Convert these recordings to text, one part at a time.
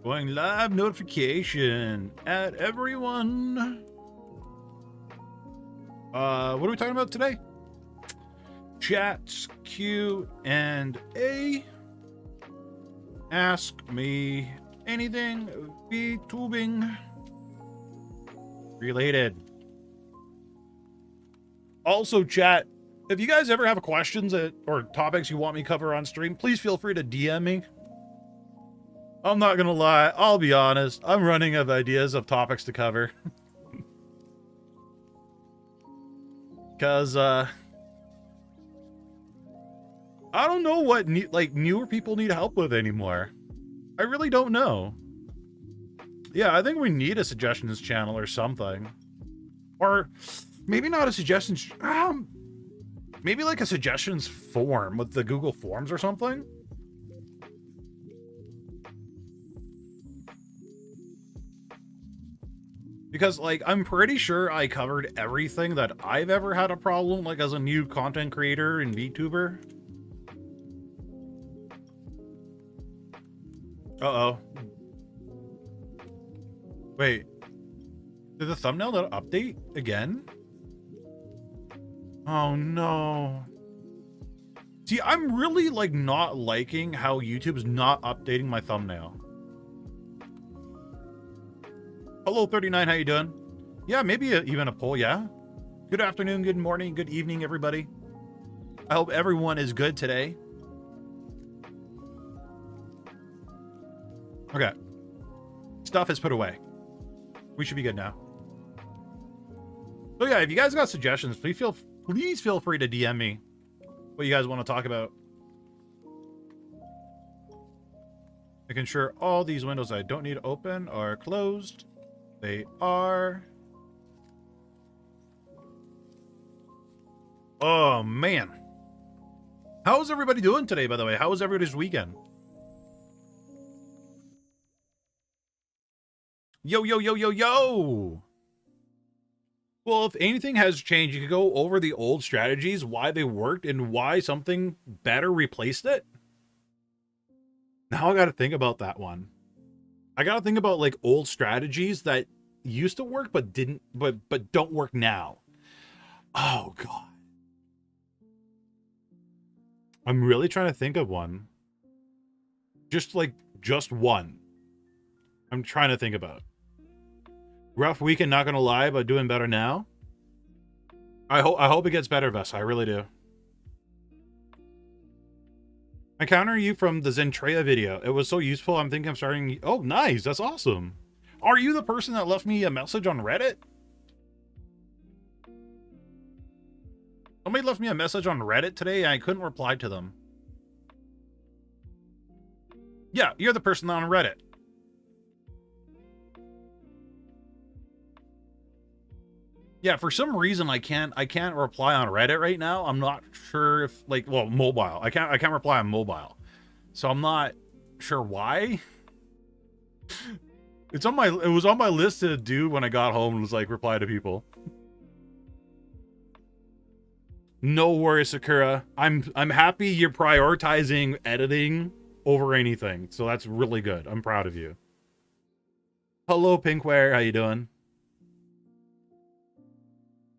Going live notification at everyone. What are we talking about today? Chats Q and A. Ask me anything VTuubing related. Also, chat, if you guys ever have questions or topics you want me to cover on stream, please feel free to DM me. I'm not gonna lie, I'll be honest, I'm running out of ideas of topics to cover. Because, I don't know what newer people need help with anymore. I really don't know. Yeah, I think we need a suggestions channel or something. Or maybe not a suggestions, maybe like a suggestions form with the Google Forms or something. Because, like, I'm pretty sure I covered everything that I've ever had a problem, like, as a new content creator and VTuber. Uh-oh. Wait. Did the thumbnail not update again? Oh, no. See, I'm really, like, not liking how YouTube's not updating my thumbnail. Hello, 39, how you doing? Yeah, maybe even a poll, yeah? Good afternoon, good morning, good evening, everybody. I hope everyone is good today. Okay. Stuff is put away. We should be good now. So yeah, if you guys got suggestions, please feel free to DM me what you guys want to talk about. Making sure all these windows I don't need to open are closed. They are. Oh, man. How is everybody doing today, by the way? How was everybody's weekend? Yo, yo, yo, yo, yo! Well, if anything has changed, you could go over the old strategies, why they worked, and why something better replaced it. Now I gotta think about that one. I gotta think about, like, old strategies that used to work but didn't, but don't work now. Oh, God. I'm really trying to think of one. Just one. I'm trying to think about. Rough weekend, not gonna lie, but doing better now. I hope it gets better, Vess. I really do. I counter you from the Zentrea video. It was so useful. I'm thinking I'm starting. Oh, nice. That's awesome. Are you the person that left me a message on Reddit? Somebody left me a message on Reddit today and I couldn't reply to them. Yeah, you're the person on Reddit. Yeah, for some reason I can't reply on Reddit right now. I'm not sure if, like, well, mobile. I can't reply on mobile. So I'm not sure why. It was on my list to do when I got home and was like reply to people. No worries, Sakura. I'm happy you're prioritizing editing over anything. So that's really good. I'm proud of you. Hello, Pinkware. How you doing?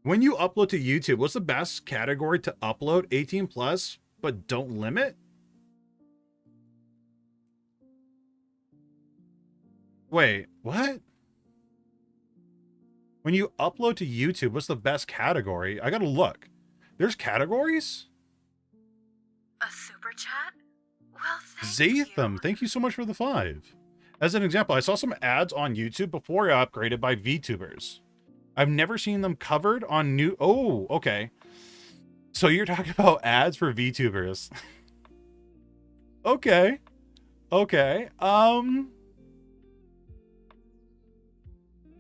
When you upload to YouTube, what's the best category to upload? 18 plus, but don't limit? Wait, what? When you upload to YouTube, what's the best category? I gotta look. There's categories? A super chat? Well, Zatham, thank you so much for the 5. As an example, I saw some ads on YouTube before I upgraded by VTubers. I've never seen them covered on new... Oh, okay. So you're talking about ads for VTubers. Okay. Okay.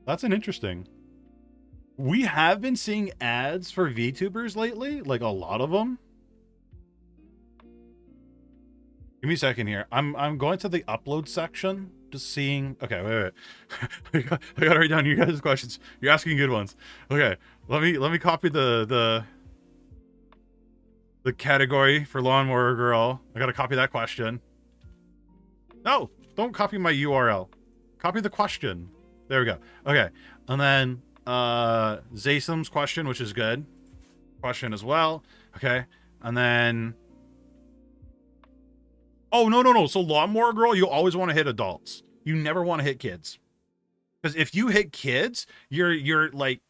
That's an interesting. We have been seeing ads for VTubers lately. Like, a lot of them. Give me a second here. I'm going to the upload section. Just seeing. Okay, wait. I gotta write down you guys' questions. You're asking good ones. Okay, let me copy the category for Lawnmower Girl. I gotta copy that question. No, don't copy my URL. Copy the question. There we go. Okay. And then Zasum's question, which is good. Question as well. Okay. And then oh, no. So Lawnmower Girl, you always want to hit adults. You never want to hit kids. Because if you hit kids, you're like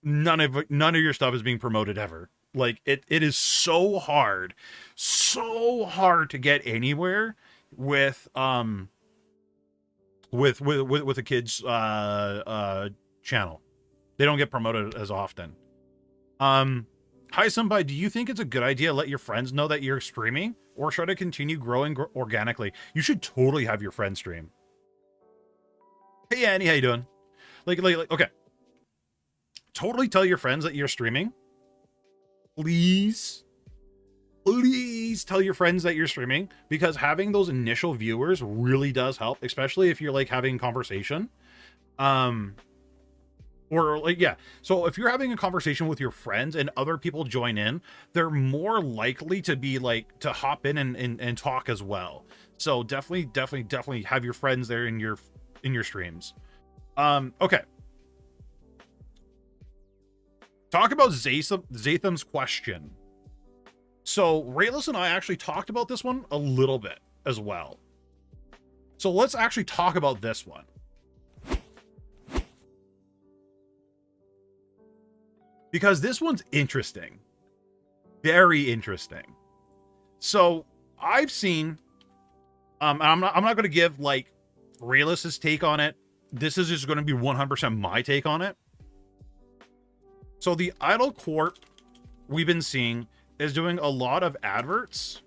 none of your stuff is being promoted ever. Like it is so hard to get anywhere with with a kid's channel. They don't get promoted as often. Hi Senpai, do you think it's a good idea to let your friends know that you're streaming, or should I continue growing organically? You should totally have your friends stream. Hey Annie, how you doing? Like okay. Totally tell your friends that you're streaming. Please tell your friends that you're streaming, because having those initial viewers really does help, especially if you're like having conversation. Or like, yeah. So if you're having a conversation with your friends and other people join in, they're more likely to be like to hop in and talk as well. So definitely have your friends there in your streams. Okay. Talk about Zatham's question. So Rayless and I actually talked about this one a little bit as well. So let's actually talk about this one. Because this one's interesting. Very interesting. So I've seen, I'm not going to give like Rayless's take on it. This is just going to be 100% my take on it. So the Idol Corp we've been seeing is doing a lot of adverts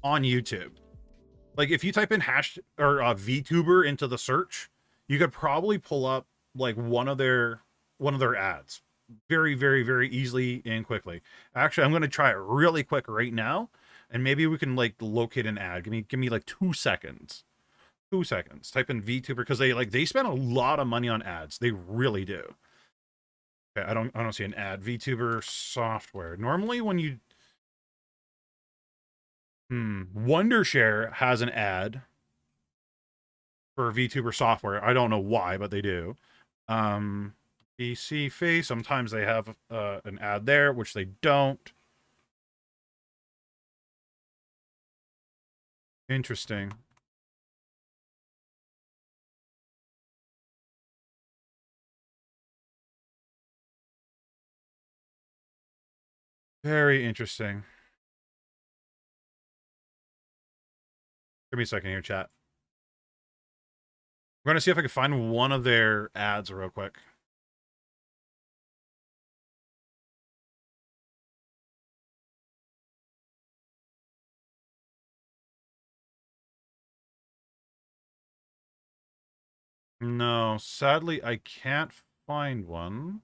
on YouTube. Like if you type in VTuber into the search, you could probably pull up like one of their ads very easily and quickly. Actually, I'm going to try it really quick right now, and maybe we can like locate an ad. Give me like 2 seconds. 2 seconds. Type in VTuber, because they spend a lot of money on ads. They really do. Okay, I don't see an ad. VTuber software. Normally when you Wondershare has an ad for VTuber software. I don't know why, but they do. PC Face, sometimes they have an ad there, which they don't. Interesting. Very interesting. Give me a second here, chat. I'm going to see if I can find one of their ads real quick. No, sadly, I can't find one.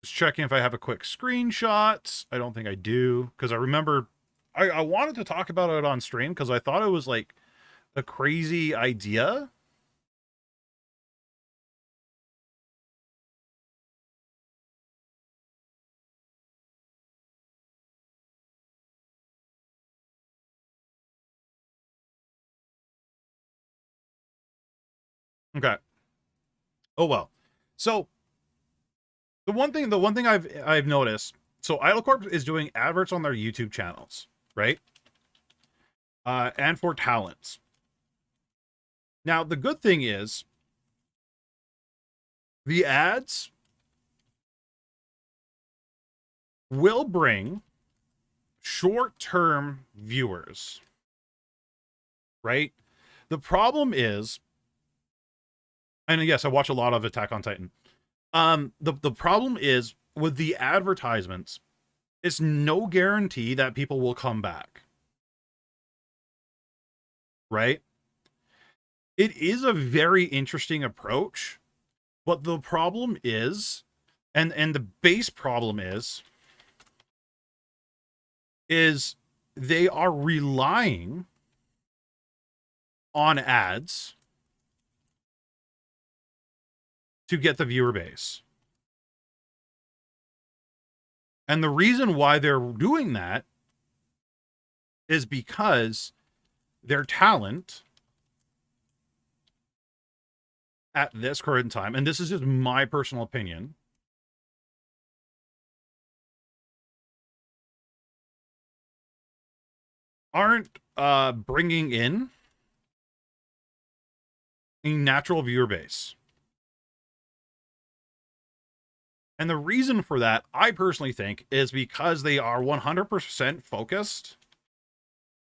Just checking if I have a quick screenshot. I don't think I do, because I remember I wanted to talk about it on stream because I thought it was like a crazy idea. Okay. Oh well. So the one thing I've noticed, so Idle Corp is doing adverts on their YouTube channels, right? And for talents. Now the good thing is the ads will bring short-term viewers, right? The problem is, and yes, I watch a lot of Attack on Titan. The problem is with the advertisements, it's no guarantee that people will come back. Right? It is a very interesting approach, but the problem is, and the base problem is they are relying on ads to get the viewer base. And the reason why they're doing that is because their talent at this current time, and this is just my personal opinion, aren't bringing in a natural viewer base. And the reason for that, I personally think, is because they are 100% focused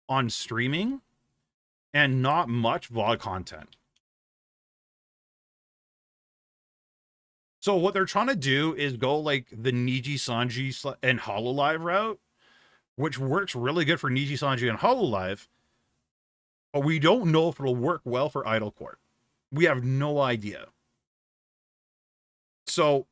on streaming and not much VOD content. So what they're trying to do is go like the Niji Sanji and Hololive route, which works really good for Niji Sanji and Hololive, but we don't know if it'll work well for Idle Court. We have no idea. So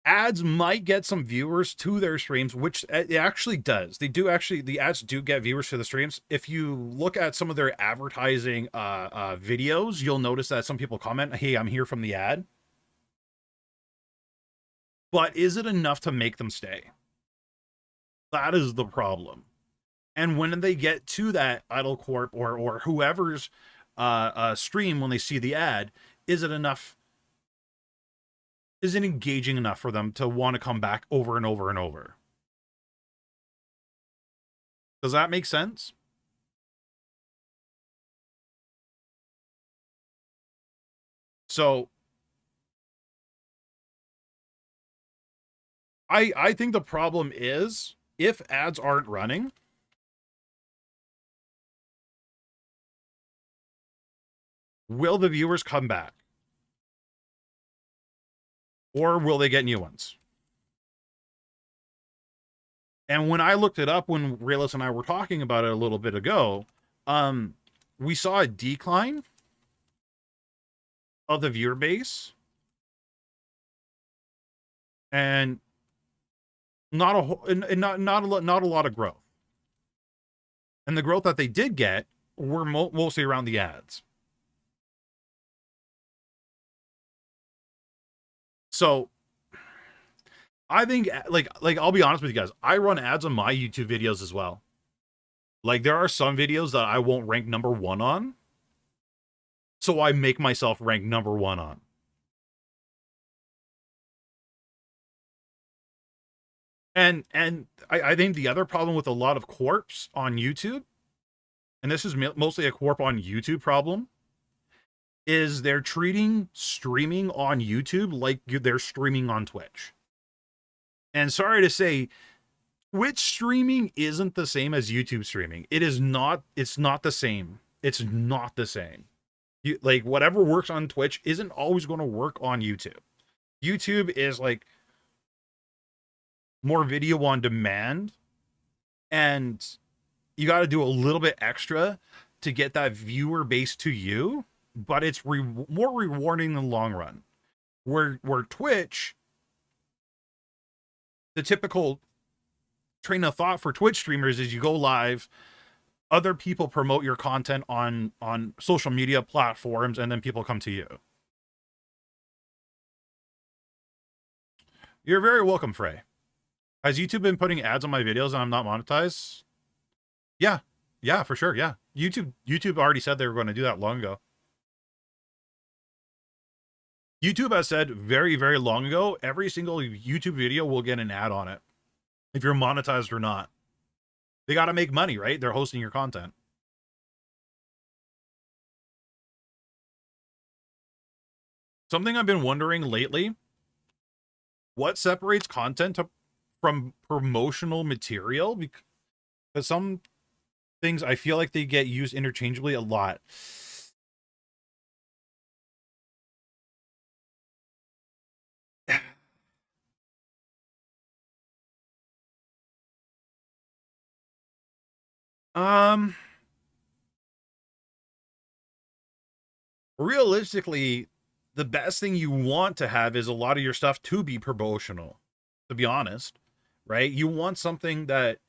ads might get some viewers to their streams, which it actually does. They do actually, the ads do get viewers to the streams. If you look at some of their advertising videos, you'll notice that some people comment, hey, I'm here from the ad. But is it enough to make them stay? That is the problem. And when they get to that Idle Corp or whoever's stream, when they see the ad, is it enough? Is it engaging enough for them to want to come back over and over and over? Does that make sense? So I think the problem is if ads aren't running, will the viewers come back? Or will they get new ones? And when I looked it up, when Realist and I were talking about it a little bit ago, we saw a decline of the viewer base, and not a lot of growth. And the growth that they did get were mostly around the ads. So I think like I'll be honest with you guys, I run ads on my YouTube videos as well. Like there are some videos that I won't rank #1 on, so I make myself rank #1 on. And I think the other problem with a lot of corps on YouTube, and this is mostly a corp on YouTube problem, is they're treating streaming on YouTube like they're streaming on Twitch. And sorry to say, Twitch streaming isn't the same as YouTube streaming. It is not. It's not the same. It's not the same. Like whatever works on Twitch isn't always going to work on YouTube. YouTube is like more video on demand, and you got to do a little bit extra to get that viewer base to you, but it's more rewarding in the long run. Where Twitch, the typical train of thought for Twitch streamers is you go live, other people promote your content on social media platforms, and then people come to you. You're very welcome, Frey. Has YouTube been putting ads on my videos and I'm not monetized? Yeah, for sure. Yeah. YouTube already said they were going to do that long ago. YouTube has said very, very long ago, every single YouTube video will get an ad on it, if you're monetized or not. They got to make money, right? They're hosting your content. Something I've been wondering lately, what separates content from promotional material? Because some things I feel like they get used interchangeably a lot. Realistically, the best thing you want to have is a lot of your stuff to be promotional, to be honest, right? You want something that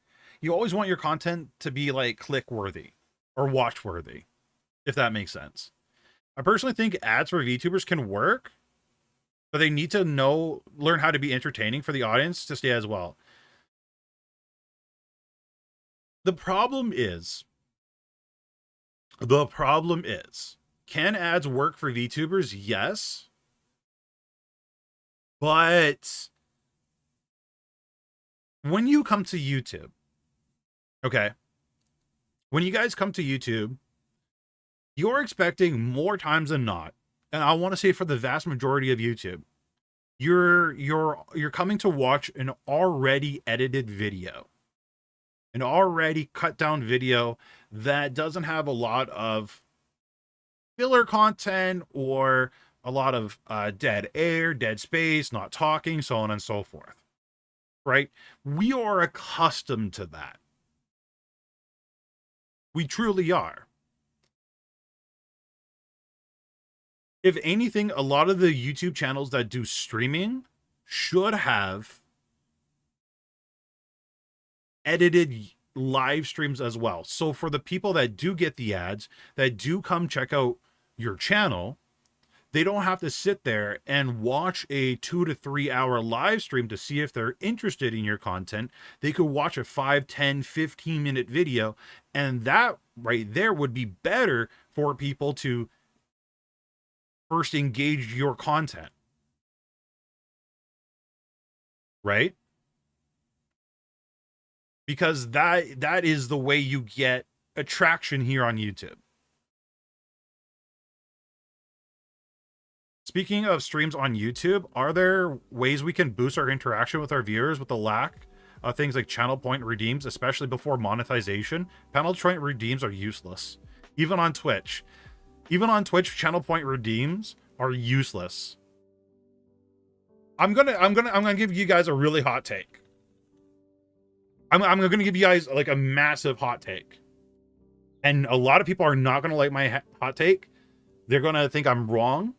you always want your content to be like click worthy or watch worthy, if that makes sense. I personally think ads for VTubers can work, but they need to learn how to be entertaining for the audience to stay as well. The problem is, can ads work for VTubers? Yes. But when you come to YouTube, okay, when you guys come to YouTube, you're expecting more times than not, and I want to say for the vast majority of YouTube, you're coming to watch an already edited video, an already cut down video that doesn't have a lot of filler content or a lot of dead air, dead space, not talking, so on and so forth, right? We are accustomed to that. We truly are. If anything, a lot of the YouTube channels that do streaming should have edited live streams as well. So for the people that do get the ads, that do come check out your channel, they don't have to sit there and watch a 2 to 3 hour live stream to see if they're interested in your content. They could watch a 5, 10, 15-minute video, and that right there would be better for people to first engage your content. Right? Because that is the way you get attraction here on YouTube. Speaking of streams on YouTube, are there ways we can boost our interaction with our viewers with the lack of things like channel point redeems, especially before monetization? Channel point redeems are useless. Even on Twitch, channel point redeems are useless. I'm gonna give you guys a really hot take. I'm gonna give you guys like a massive hot take, and a lot of people are not gonna like my hot take. They're gonna think I'm wrong.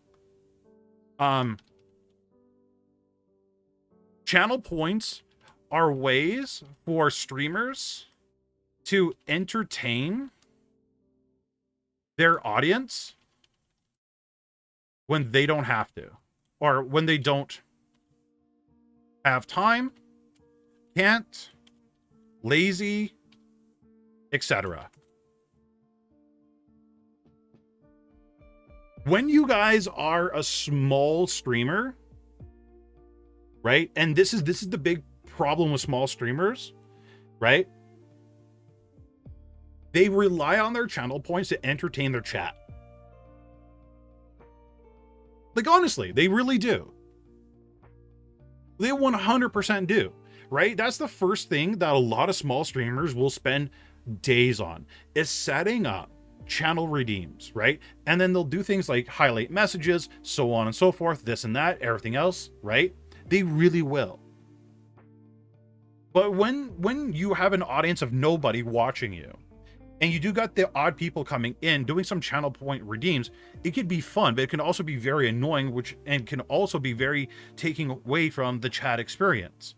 Channel points are ways for streamers to entertain their audience when they don't have to, or when they don't have time, can't, lazy, etc. When you guys are a small streamer, right? And this is the big problem with small streamers, right? They rely on their channel points to entertain their chat. Like, honestly, they really do. They 100% do, right? That's the first thing that a lot of small streamers will spend days on, is setting up channel redeems, right? And then they'll do things like highlight messages, so on and so forth, this and that, everything else, right? They really will. But when you have an audience of nobody watching you, and you do got the odd people coming in doing some channel point redeems, it could be fun, but it can also be very annoying, and can also be very taking away from the chat experience,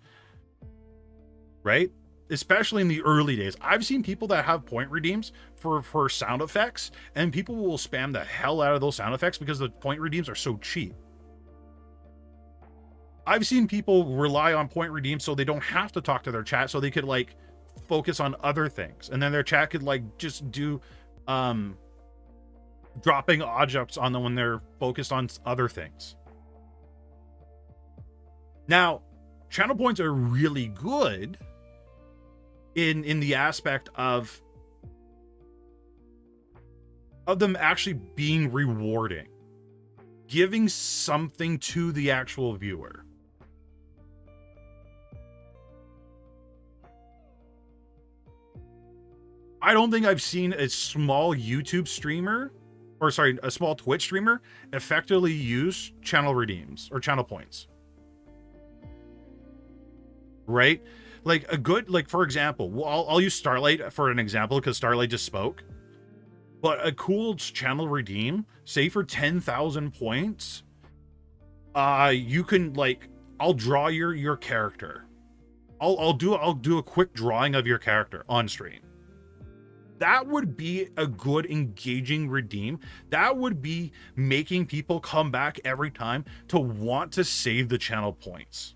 right? Especially in the early days. I've seen people that have point redeems for sound effects, and people will spam the hell out of those sound effects because the point redeems are so cheap. I've seen people rely on point redeems so they don't have to talk to their chat, so they could like focus on other things, and then their chat could like just do dropping objects on them when they're focused on other things. Now, channel points are really good in the aspect of them actually being rewarding, giving something to the actual viewer. I don't think I've seen a small YouTube streamer, or sorry, a small Twitch streamer effectively use channel redeems or channel points. Right? Like a good, like for example, I'll use Starlight for an example because Starlight just spoke. But a cool channel redeem, say for 10,000 points, you can like, I'll draw your character. I'll do a quick drawing of your character on stream. That would be a good engaging redeem. That would be making people come back every time to want to save the channel points,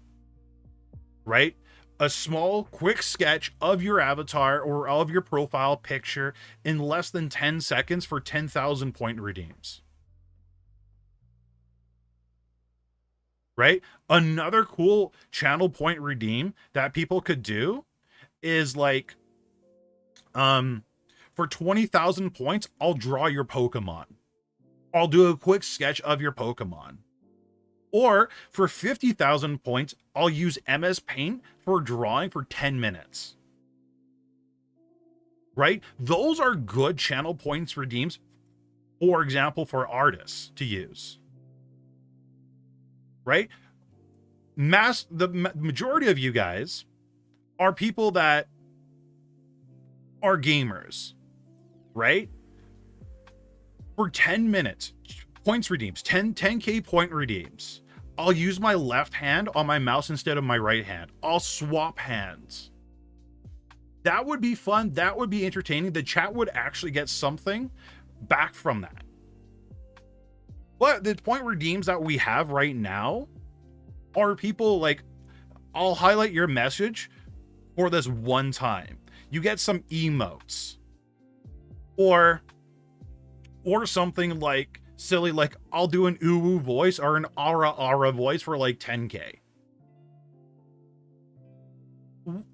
right? A small quick sketch of your avatar or of your profile picture in less than 10 seconds for 10,000 point redeems, right? Another cool channel point redeem that people could do is like, for 20,000 points, I'll draw your Pokemon. I'll do a quick sketch of your Pokemon. Or for 50,000 points, I'll use MS Paint for drawing for 10 minutes. Right? Those are good channel points redeems, for example, for artists to use. Right? The majority of you guys are people that are gamers, right? For 10 minutes, points redeems, 10K point redeems. I'll use my left hand on my mouse instead of my right hand. I'll swap hands. That would be fun. That would be entertaining. The chat would actually get something back from that. But the point redeems that we have right now are people like, I'll highlight your message for this one time. You get some emotes. Or something like silly, like I'll do an uwu voice or an ara voice for like 10K.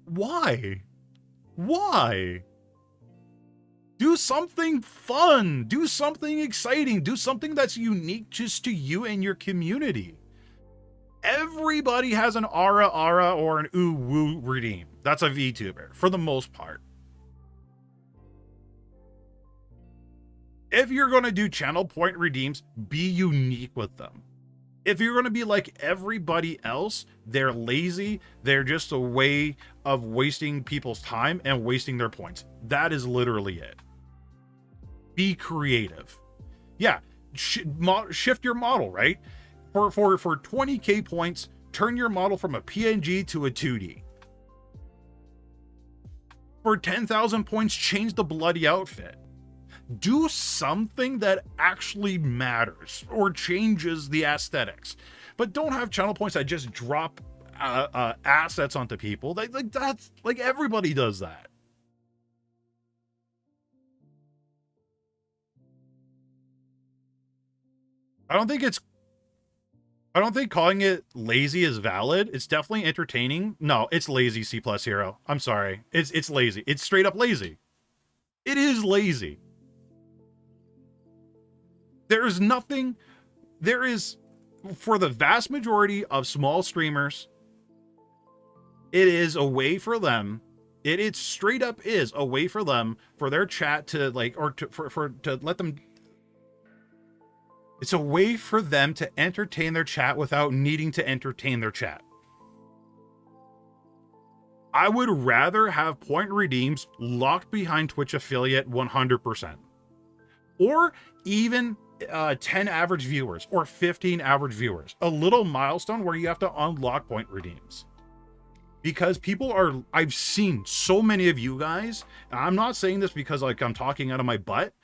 Why? Do something fun, do something exciting, do something that's unique just to you and your community. Everybody has an ara or an uwu redeem. That's a VTuber for the most part. If you're going to do channel point redeems, be unique with them. If you're going to be like everybody else, they're lazy. They're just a way of wasting people's time and wasting their points. That is literally it. Be creative. Yeah, shift your model, right? For 20K points, turn your model from a PNG to a 2D. For 10,000 points, change the bloody outfit. Do something that actually matters or changes the aesthetics, but don't have channel points that just drop assets onto people. That's like everybody does that. I don't think calling it lazy is valid. It's definitely entertaining. No, it's lazy, C+ Hero. I'm sorry. It's lazy. It's straight up lazy. It is lazy. There is, for the vast majority of small streamers, it is a way for them, it straight up is a way for them, for their chat to like, or to let them, it's a way for them to entertain their chat without needing to entertain their chat. I would rather have point redeems locked behind Twitch affiliate 100%. Or even 10 average viewers or 15 average viewers. A little milestone where you have to unlock point redeems. Because I've seen so many of you guys, and I'm not saying this because like I'm talking out of my butt.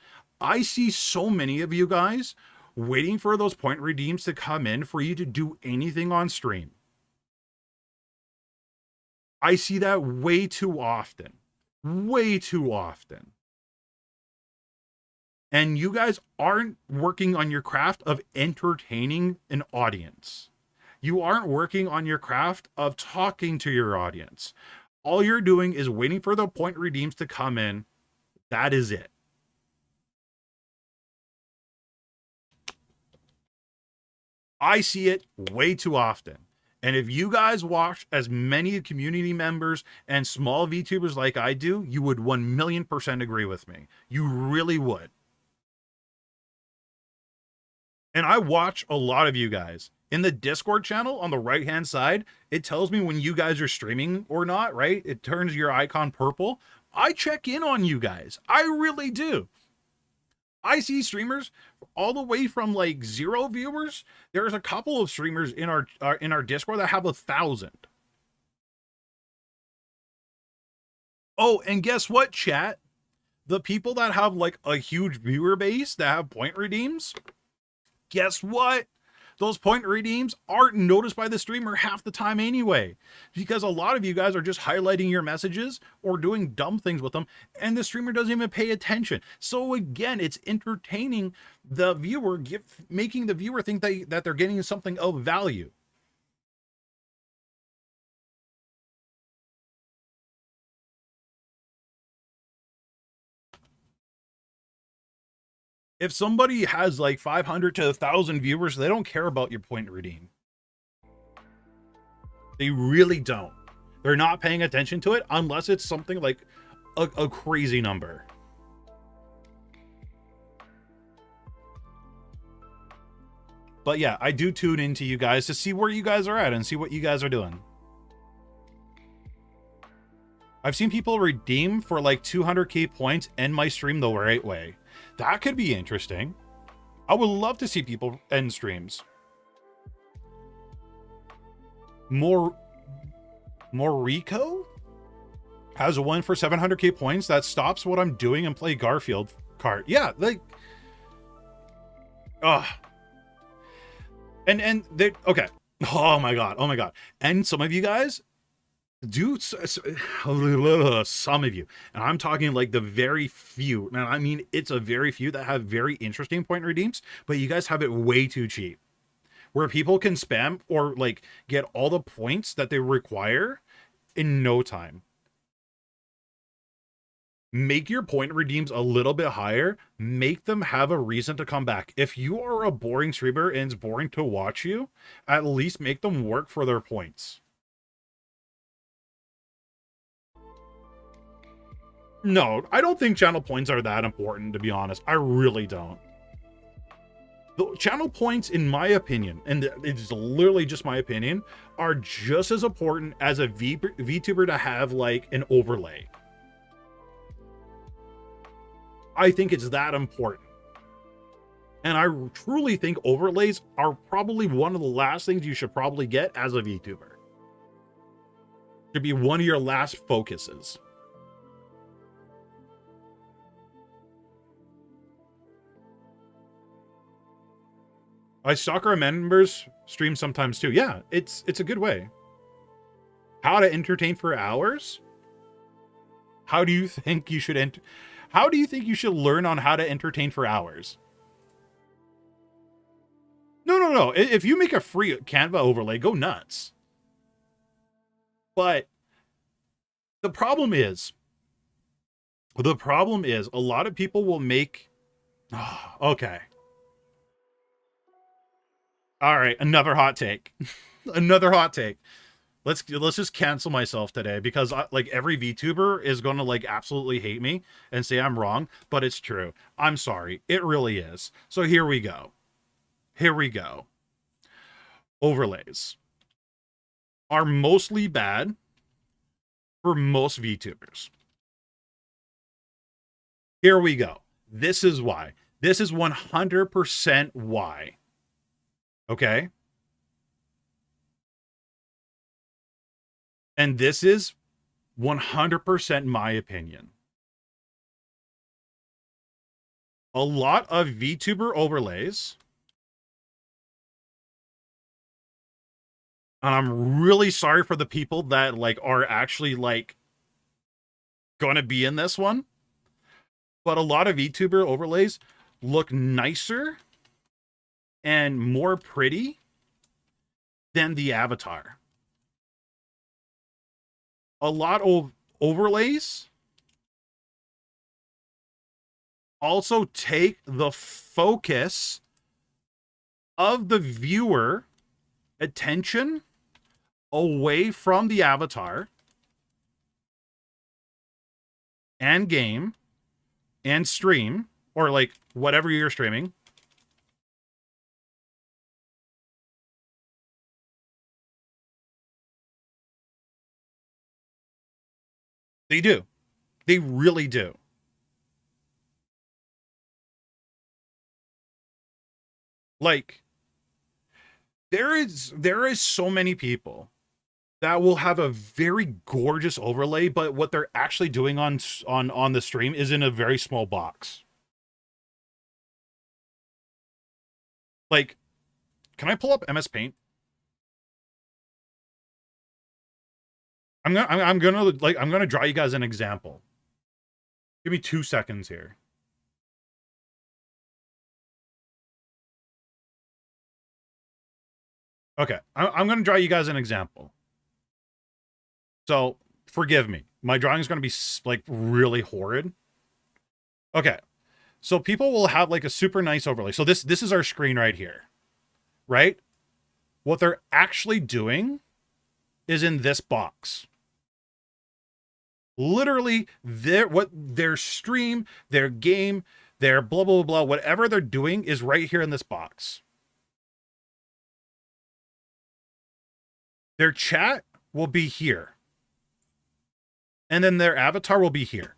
I see so many of you guys waiting for those point redeems to come in for you to do anything on stream. I see that way too often. Way too often. And you guys aren't working on your craft of entertaining an audience. You aren't working on your craft of talking to your audience. All you're doing is waiting for the point redeems to come in. That is it. I see it way too often. And if you guys watch as many community members and small VTubers like I do, you would 1,000,000% agree with me. You really would. And I watch a lot of you guys. In the Discord channel on the right-hand side, it tells me when you guys are streaming or not, right? It turns your icon purple. I check in on you guys. I really do. I see streamers all the way from like 0 viewers. There's a couple of streamers in our Discord that have 1,000. Oh, and guess what, chat? The people that have like a huge viewer base that have point redeems, guess what? Those point redeems aren't noticed by the streamer half the time anyway, because a lot of you guys are just highlighting your messages or doing dumb things with them, and the streamer doesn't even pay attention. So again, it's entertaining the viewer, making the viewer think that they're getting something of value. If somebody has like 500 to 1,000 viewers, they don't care about your point redeem. They really don't. They're not paying attention to it unless it's something like a crazy number. But yeah, I do tune into you guys to see where you guys are at and see what you guys are doing. I've seen people redeem for like 200k points end my stream the right way. That could be interesting. I would love to see people end streams. Morrico has a one for 700k points that stops what I'm doing and play Garfield kart. Yeah, like, and they okay. Oh my god. And some of you guys do, some of you, and I'm talking like the very few, and I mean it's a very few that have very interesting point redeems, but you guys have it way too cheap, where people can spam or like get all the points that they require in no time. Make your point redeems a little bit higher. Make them have a reason to come back. If you are a boring streamer and it's boring to watch you, at least make them work for their points. No, I don't think channel points are that important, to be honest. I really don't. The channel points, in my opinion, and it's literally just my opinion, are just as important as a VTuber to have like an overlay. I think it's that important. And I truly think overlays are probably one of the last things you should probably get as a VTuber. Should be one of your last focuses. I stalk our members stream sometimes too. Yeah, it's a good way. How to entertain for hours? How do you think you should how do you think you should learn on how to entertain for hours? No. If you make a free Canva overlay, go nuts. But the problem is a lot of people will make okay. All right, another hot take. Another hot take. Let's just cancel myself today, because like every VTuber is going to like absolutely hate me and say I'm wrong, but it's true. I'm sorry. It really is. So here we go. Overlays are mostly bad for most VTubers. Here we go. This is why. This is 100% why. Okay? And this is 100% my opinion. A lot of VTuber overlays, and I'm really sorry for the people that like are actually like going to be in this one, but a lot of VTuber overlays look nicer and more pretty than the avatar. A lot of overlays also take the focus of the viewer attention away from the avatar and game and stream, or like whatever you're streaming. They do. They really do. Like, there is so many people that will have a very gorgeous overlay, but what they're actually doing on the stream is in a very small box. Like, can I pull up MS Paint? I'm gonna draw you guys an example. Give me 2 seconds here. Okay, I'm gonna draw you guys an example. So forgive me, my drawing is gonna be like really horrid. Okay, so people will have like a super nice overlay. So this is our screen right here, right? What they're actually doing is in this box. Literally, their stream, their game, their blah blah blah, whatever they're doing is right here in this box. Their chat will be here. And then their avatar will be here.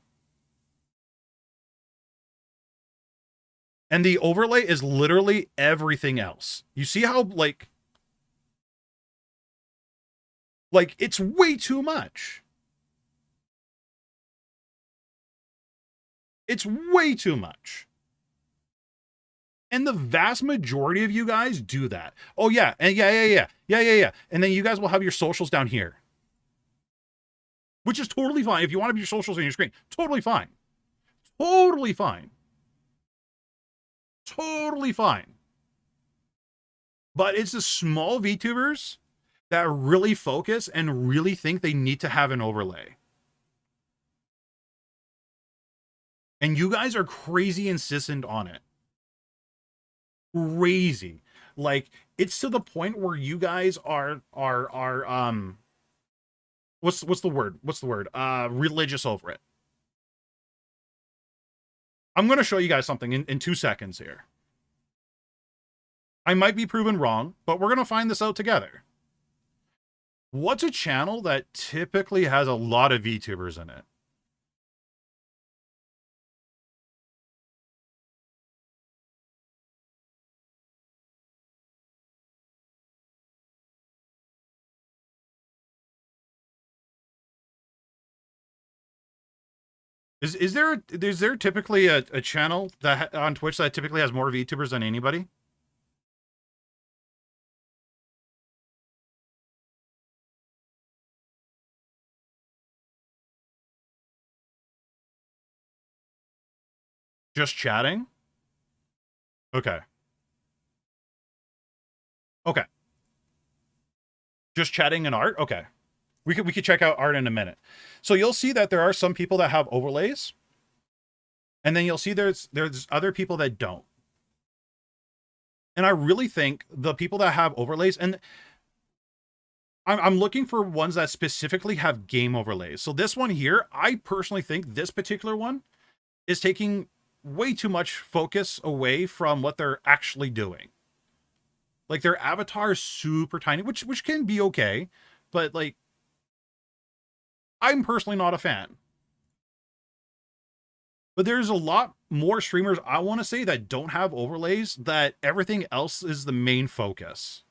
And the overlay is literally everything else. You see how, like it's way too much. It's way too much. And the vast majority of you guys do that. Oh, yeah. And yeah. And then you guys will have your socials down here. Which is totally fine. If you want to have your socials on your screen, totally fine. Totally fine. Totally fine. But it's the small VTubers that really focus and really think they need to have an overlay. And you guys are crazy insistent on it. Crazy. Like, it's to the point where you guys are what's the word? Religious over it. I'm going to show you guys something in 2 seconds here. I might be proven wrong, but we're going to find this out together. What's a channel that typically has a lot of VTubers in it? Is there typically a channel that on Twitch that typically has more VTubers than anybody? Just chatting? Okay. Okay. Just chatting and art? Okay. We could check out art in a minute. So you'll see that there are some people that have overlays. And then you'll see there's other people that don't. And I really think the people that have overlays, and I'm looking for ones that specifically have game overlays. So this one here, I personally think this particular one is taking way too much focus away from what they're actually doing. Like, their avatar is super tiny, which can be okay, but like, I'm personally not a fan. But there's a lot more streamers, I want to say, that don't have overlays, that everything else is the main focus.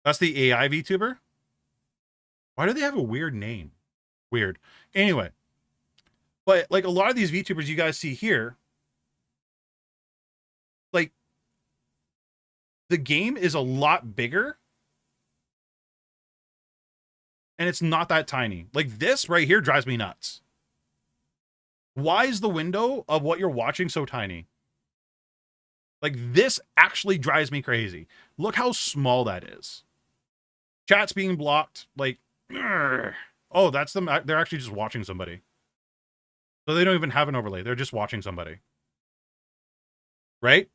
That's the AI VTuber? Why do they have a weird name? Weird. Anyway. But like, a lot of these VTubers you guys see here, like, the game is a lot bigger. And it's not that tiny. Like, this right here drives me nuts. Why is the window of what you're watching so tiny? Like, this actually drives me crazy. Look how small that is. Chat's being blocked. Like, oh, that's them. They're actually just watching somebody. So they don't even have an overlay. They're just watching somebody. Right?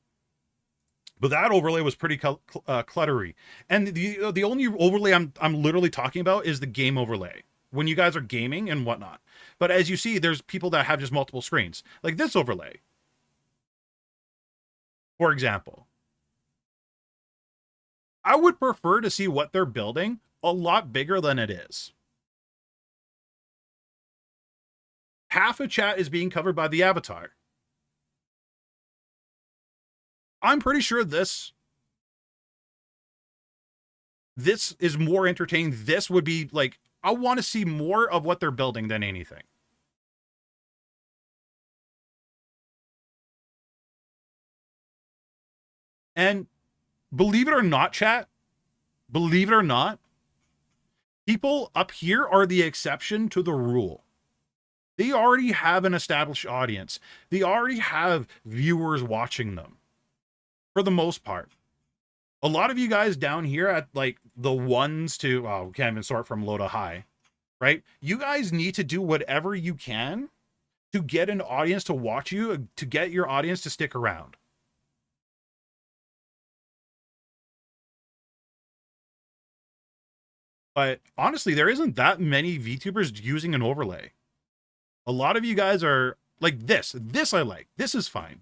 But that overlay was pretty cluttery. And the only overlay I'm literally talking about is the game overlay, when you guys are gaming and whatnot. But as you see, there's people that have just multiple screens. Like this overlay, for example. I would prefer to see what they're building a lot bigger than it is. Half of chat is being covered by the avatar. I'm pretty sure this This is more entertaining. This would be like, I want to see more of what they're building than anything. And believe it or not, chat, believe it or not, people up here are the exception to the rule. They already have an established audience. They already have viewers watching them for the most part. A lot of you guys down here at like the ones to, oh, can't even sort from low to high, right? You guys need to do whatever you can to get an audience to watch you, to get your audience to stick around. But honestly, there isn't that many VTubers using an overlay. A lot of you guys are like this. This I like. This is fine.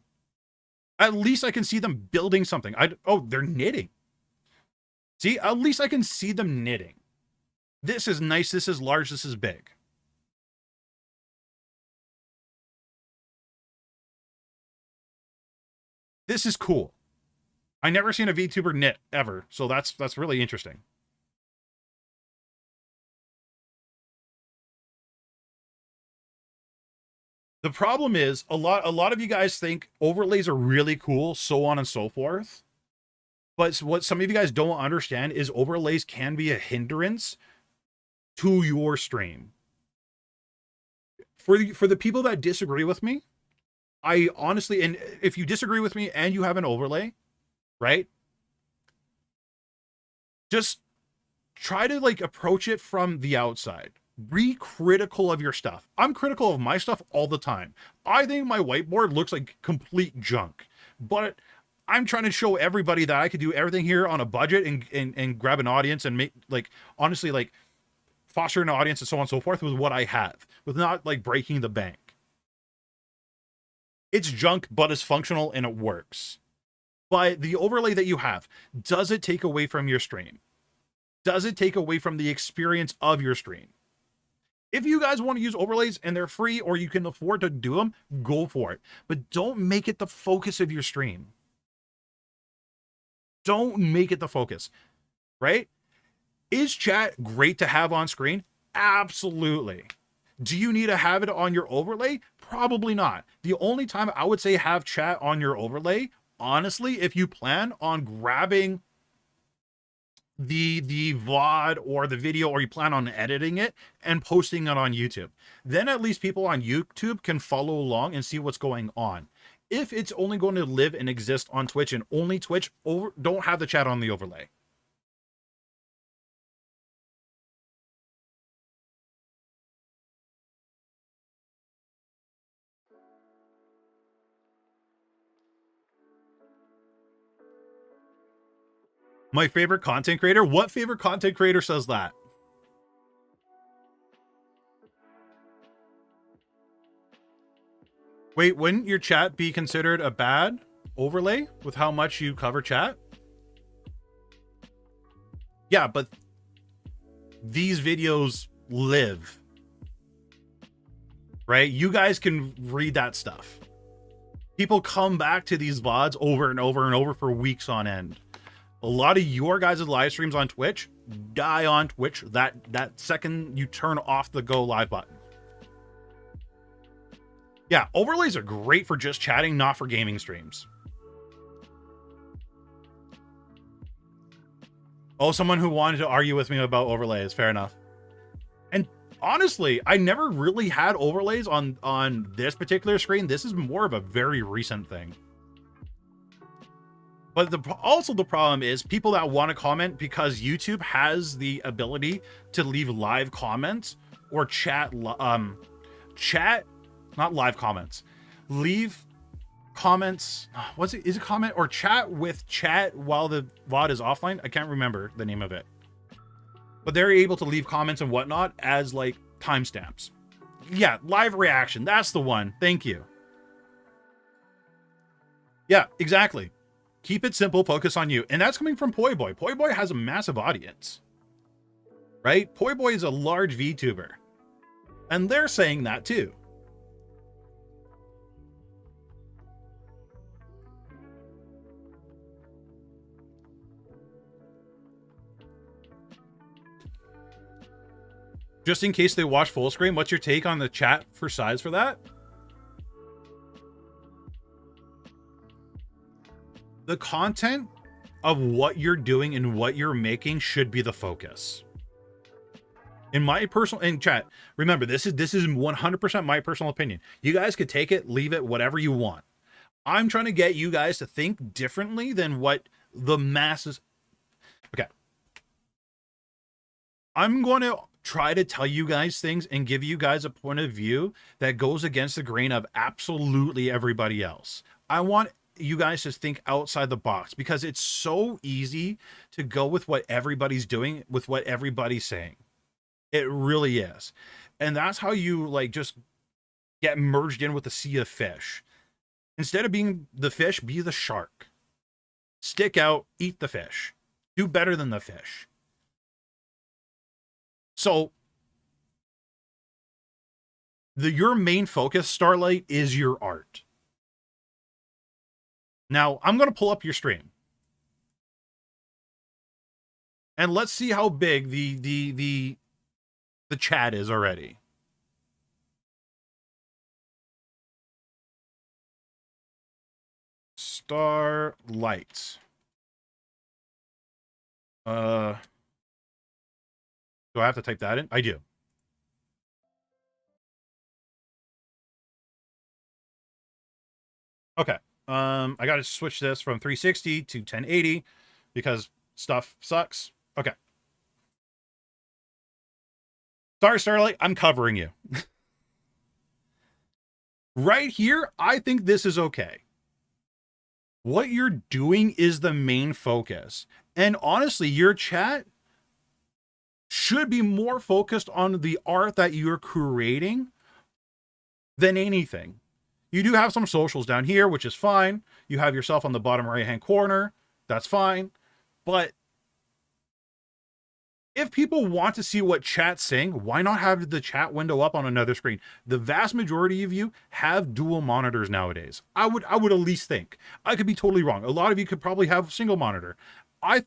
At least I can see them building something. Oh, they're knitting. See, at least I can see them knitting. This is nice. This is large. This is big. This is cool. I never seen a VTuber knit ever, so that's really interesting. The problem is a lot of you guys think overlays are really cool, so on and so forth. But what some of you guys don't understand is overlays can be a hindrance to your stream. For the people that disagree with me, I honestly, and if you disagree with me and you have an overlay, right? Just try to like approach it from the outside. Be critical of your stuff. I'm critical of my stuff all the time. I think my whiteboard looks like complete junk, but I'm trying to show everybody that I could do everything here on a budget and grab an audience and make, like, honestly, like foster an audience and so on and so forth with what I have, with not like breaking the bank. It's junk, but it's functional and it works. But the overlay that you have, does it take away from your stream? Does it take away from the experience of your stream? If you guys want to use overlays and they're free or you can afford to do them, go for it. But don't make it the focus of your stream. Don't make it the focus, right? Is chat great to have on screen? Absolutely. Do you need to have it on your overlay? Probably not. The only time I would say have chat on your overlay, honestly, if you plan on grabbing the VOD or the video, or you plan on editing it and posting it on YouTube, then at least people on YouTube can follow along and see what's going on. If it's only going to live and exist on Twitch and only Twitch, don't have the chat on the overlay. My favorite content creator? What favorite content creator says that? Wait, wouldn't your chat be considered a bad overlay with how much you cover chat? Yeah, but these videos live, right? You guys can read that stuff. People come back to these VODs over and over and over for weeks on end. A lot of your guys' live streams on Twitch die on Twitch that second you turn off the go live button. Yeah, overlays are great for just chatting, not for gaming streams. Oh, someone who wanted to argue with me about overlays. Fair enough. And honestly, I never really had overlays on this particular screen. This is more of a very recent thing. But also the problem is people that want to comment, because YouTube has the ability to leave live comments or chat, not live comments, leave comments. What's it? Is it comment or chat with chat while the VOD is offline? I can't remember the name of it. But they're able to leave comments and whatnot as like timestamps. Yeah, live reaction. That's the one. Thank you. Yeah, exactly. Keep it simple, focus on you. And that's coming from Poi Boy. Poi Boy has a massive audience, right? Poi Boy is a large VTuber. And they're saying that too. Just in case they watch full screen, what's your take on the chat for size for that? The content of what you're doing and what you're making should be the focus. In my personal, in chat, remember, this is 100% my personal opinion. You guys could take it, leave it, whatever you want. I'm trying to get you guys to think differently than what the masses. Okay. I'm going to try to tell you guys things and give you guys a point of view that goes against the grain of absolutely everybody else. I want you guys to think outside the box, because it's so easy to go with what everybody's doing, with what everybody's saying. It really is. And that's how you like just get merged in with the sea of fish. Instead of being the fish, be the shark. Stick out, eat the fish. Do better than the fish. So your main focus, Starlight, is your art. Now, I'm going to pull up your stream. And let's see how big the chat is already. Starlight. Do I have to type that in? I do. Okay. I got to switch this from 360 to 1080 because stuff sucks. Okay. Sorry, Starlight, I'm covering you. Right here, I think this is okay. What you're doing is the main focus. And honestly, your chat should be more focused on the art that you're creating than anything. You do have some socials down here, which is fine. You have yourself on the bottom right-hand corner. That's fine. But if people want to see what chat's saying, why not have the chat window up on another screen? The vast majority of you have dual monitors nowadays. I would at least think. I could be totally wrong. A lot of you could probably have single monitor. I'm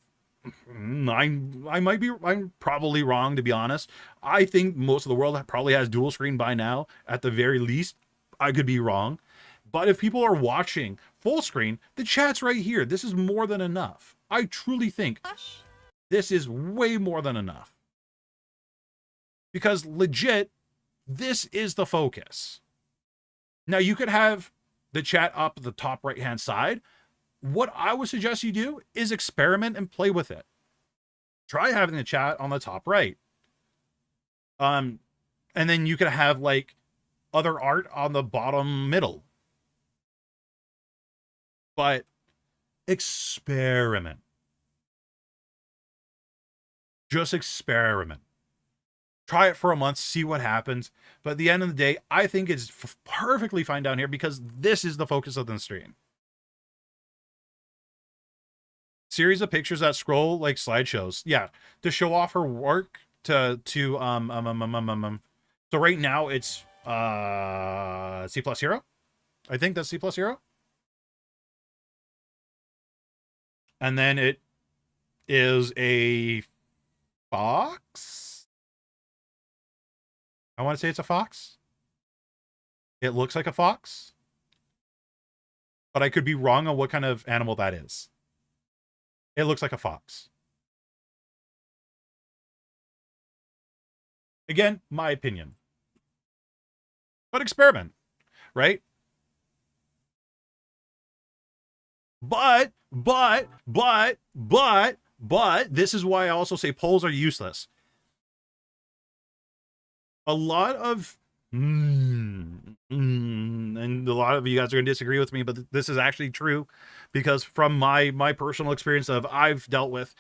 probably wrong, to be honest. I think most of the world probably has dual screen by now, at the very least. I could be wrong. But if people are watching full screen, the chat's right here. This is more than enough. I truly think this is way more than enough. Because legit, this is the focus. Now, you could have the chat up the top right-hand side. What I would suggest you do is experiment and play with it. Try having the chat on the top right. And then you could have like other art on the bottom middle. But experiment. Just experiment. Try it for a month, see what happens. But at the end of the day, I think it's perfectly fine down here because this is the focus of the stream. Series of pictures that scroll like slideshows. Yeah, to show off her work so right now it's C+ Hero. I think that's C+ Hero. And then it is a fox. I want to say it's a fox. It looks like a fox. But I could be wrong on what kind of animal that is. It looks like a fox. Again, my opinion. But experiment, right? But, this is why I also say polls are useless. A lot of, and a lot of you guys are going to disagree with me, but this is actually true because from my personal experience of I've dealt with,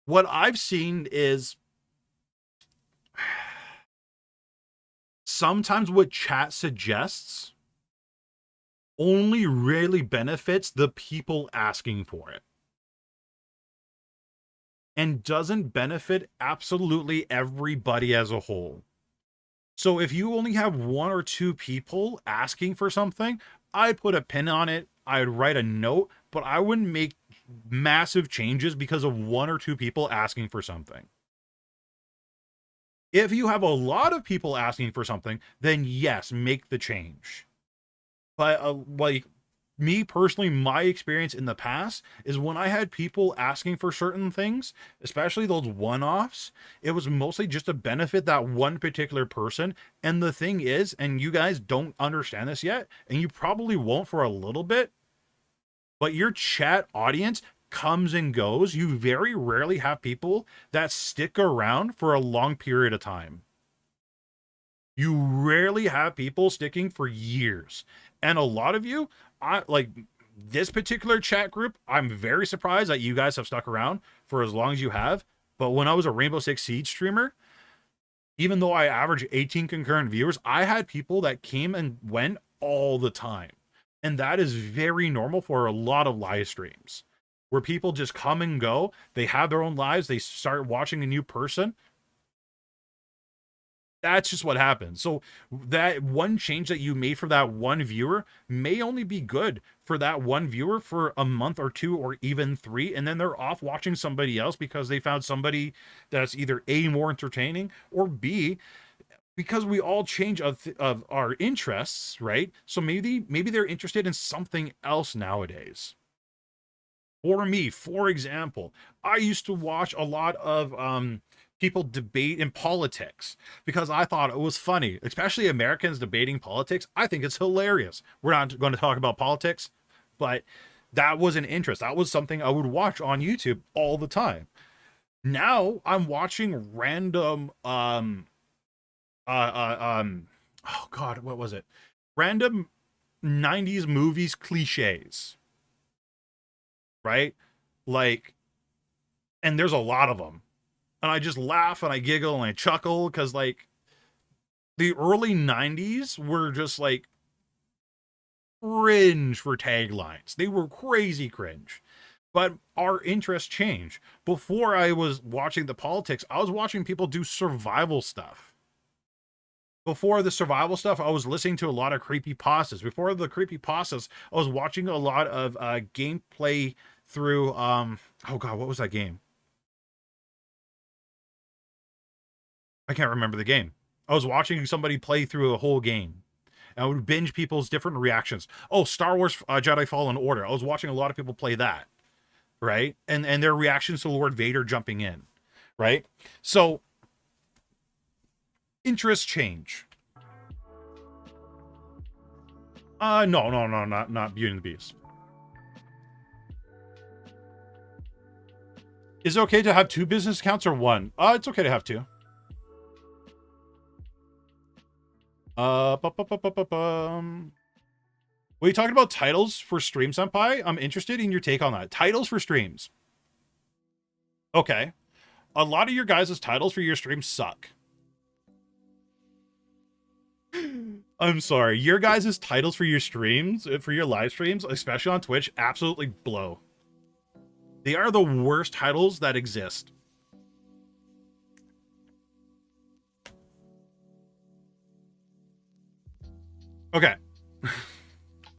what I've seen is sometimes what chat suggests only really benefits the people asking for it and doesn't benefit absolutely everybody as a whole. So if you only have one or two people asking for something, I'd put a pin on it. I'd write a note, but I wouldn't make massive changes because of one or two people asking for something. If you have a lot of people asking for something, then yes, make the change. But like me personally, my experience in the past is when I had people asking for certain things, especially those one-offs, it was mostly just to benefit that one particular person. And the thing is, and you guys don't understand this yet, and you probably won't for a little bit, but your chat audience comes and goes. You very rarely have people that stick around for a long period of time. You rarely have people sticking for years. And a lot of you, I like this particular chat group, I'm very surprised that you guys have stuck around for as long as you have. But when I was a Rainbow Six Siege streamer, even though I average 18 concurrent viewers, I had people that came and went all the time. And that is very normal for a lot of live streams where people just come and go. They have their own lives. They start watching a new person. That's just what happens. So that one change that you made for that one viewer may only be good for that one viewer for a month or two or even 3, and then they're off watching somebody else because they found somebody that's either A, more entertaining, or B, because we all change of our interests, right? So maybe they're interested in something else nowadays. For me, for example, I used to watch a lot of people debate in politics because I thought it was funny, especially Americans debating politics. I think it's hilarious. We're not going to talk about politics, but that was an interest. That was something I would watch on YouTube all the time. Now I'm watching random oh god, what was it? Random 90s movies cliches. Right? Like, and there's a lot of them. And I just laugh and I giggle and I chuckle because, like, the early 90s were just like cringe for taglines. They were crazy cringe. But our interests change. Before I was watching the politics, I was watching people do survival stuff. Before the survival stuff, I was listening to a lot of creepypastas. Before the creepypastas, I was watching a lot of gameplay through oh god, what was that game? I can't remember the game. I was watching somebody play through a whole game. And I would binge people's different reactions. Oh, Star Wars Jedi Fallen Order. I was watching a lot of people play that, right? And their reactions to Lord Vader jumping in, right? So interests change. No, not Beauty and the Beast. Is it okay to have 2 business accounts or 1? It's okay to have 2. Were you talking about titles for stream, Senpai? I'm interested in your take on that. Titles for streams. Okay. A lot of your guys' titles for your streams suck. I'm sorry. Your guys' titles for your streams, for your live streams, especially on Twitch, absolutely blow. They are the worst titles that exist. Okay.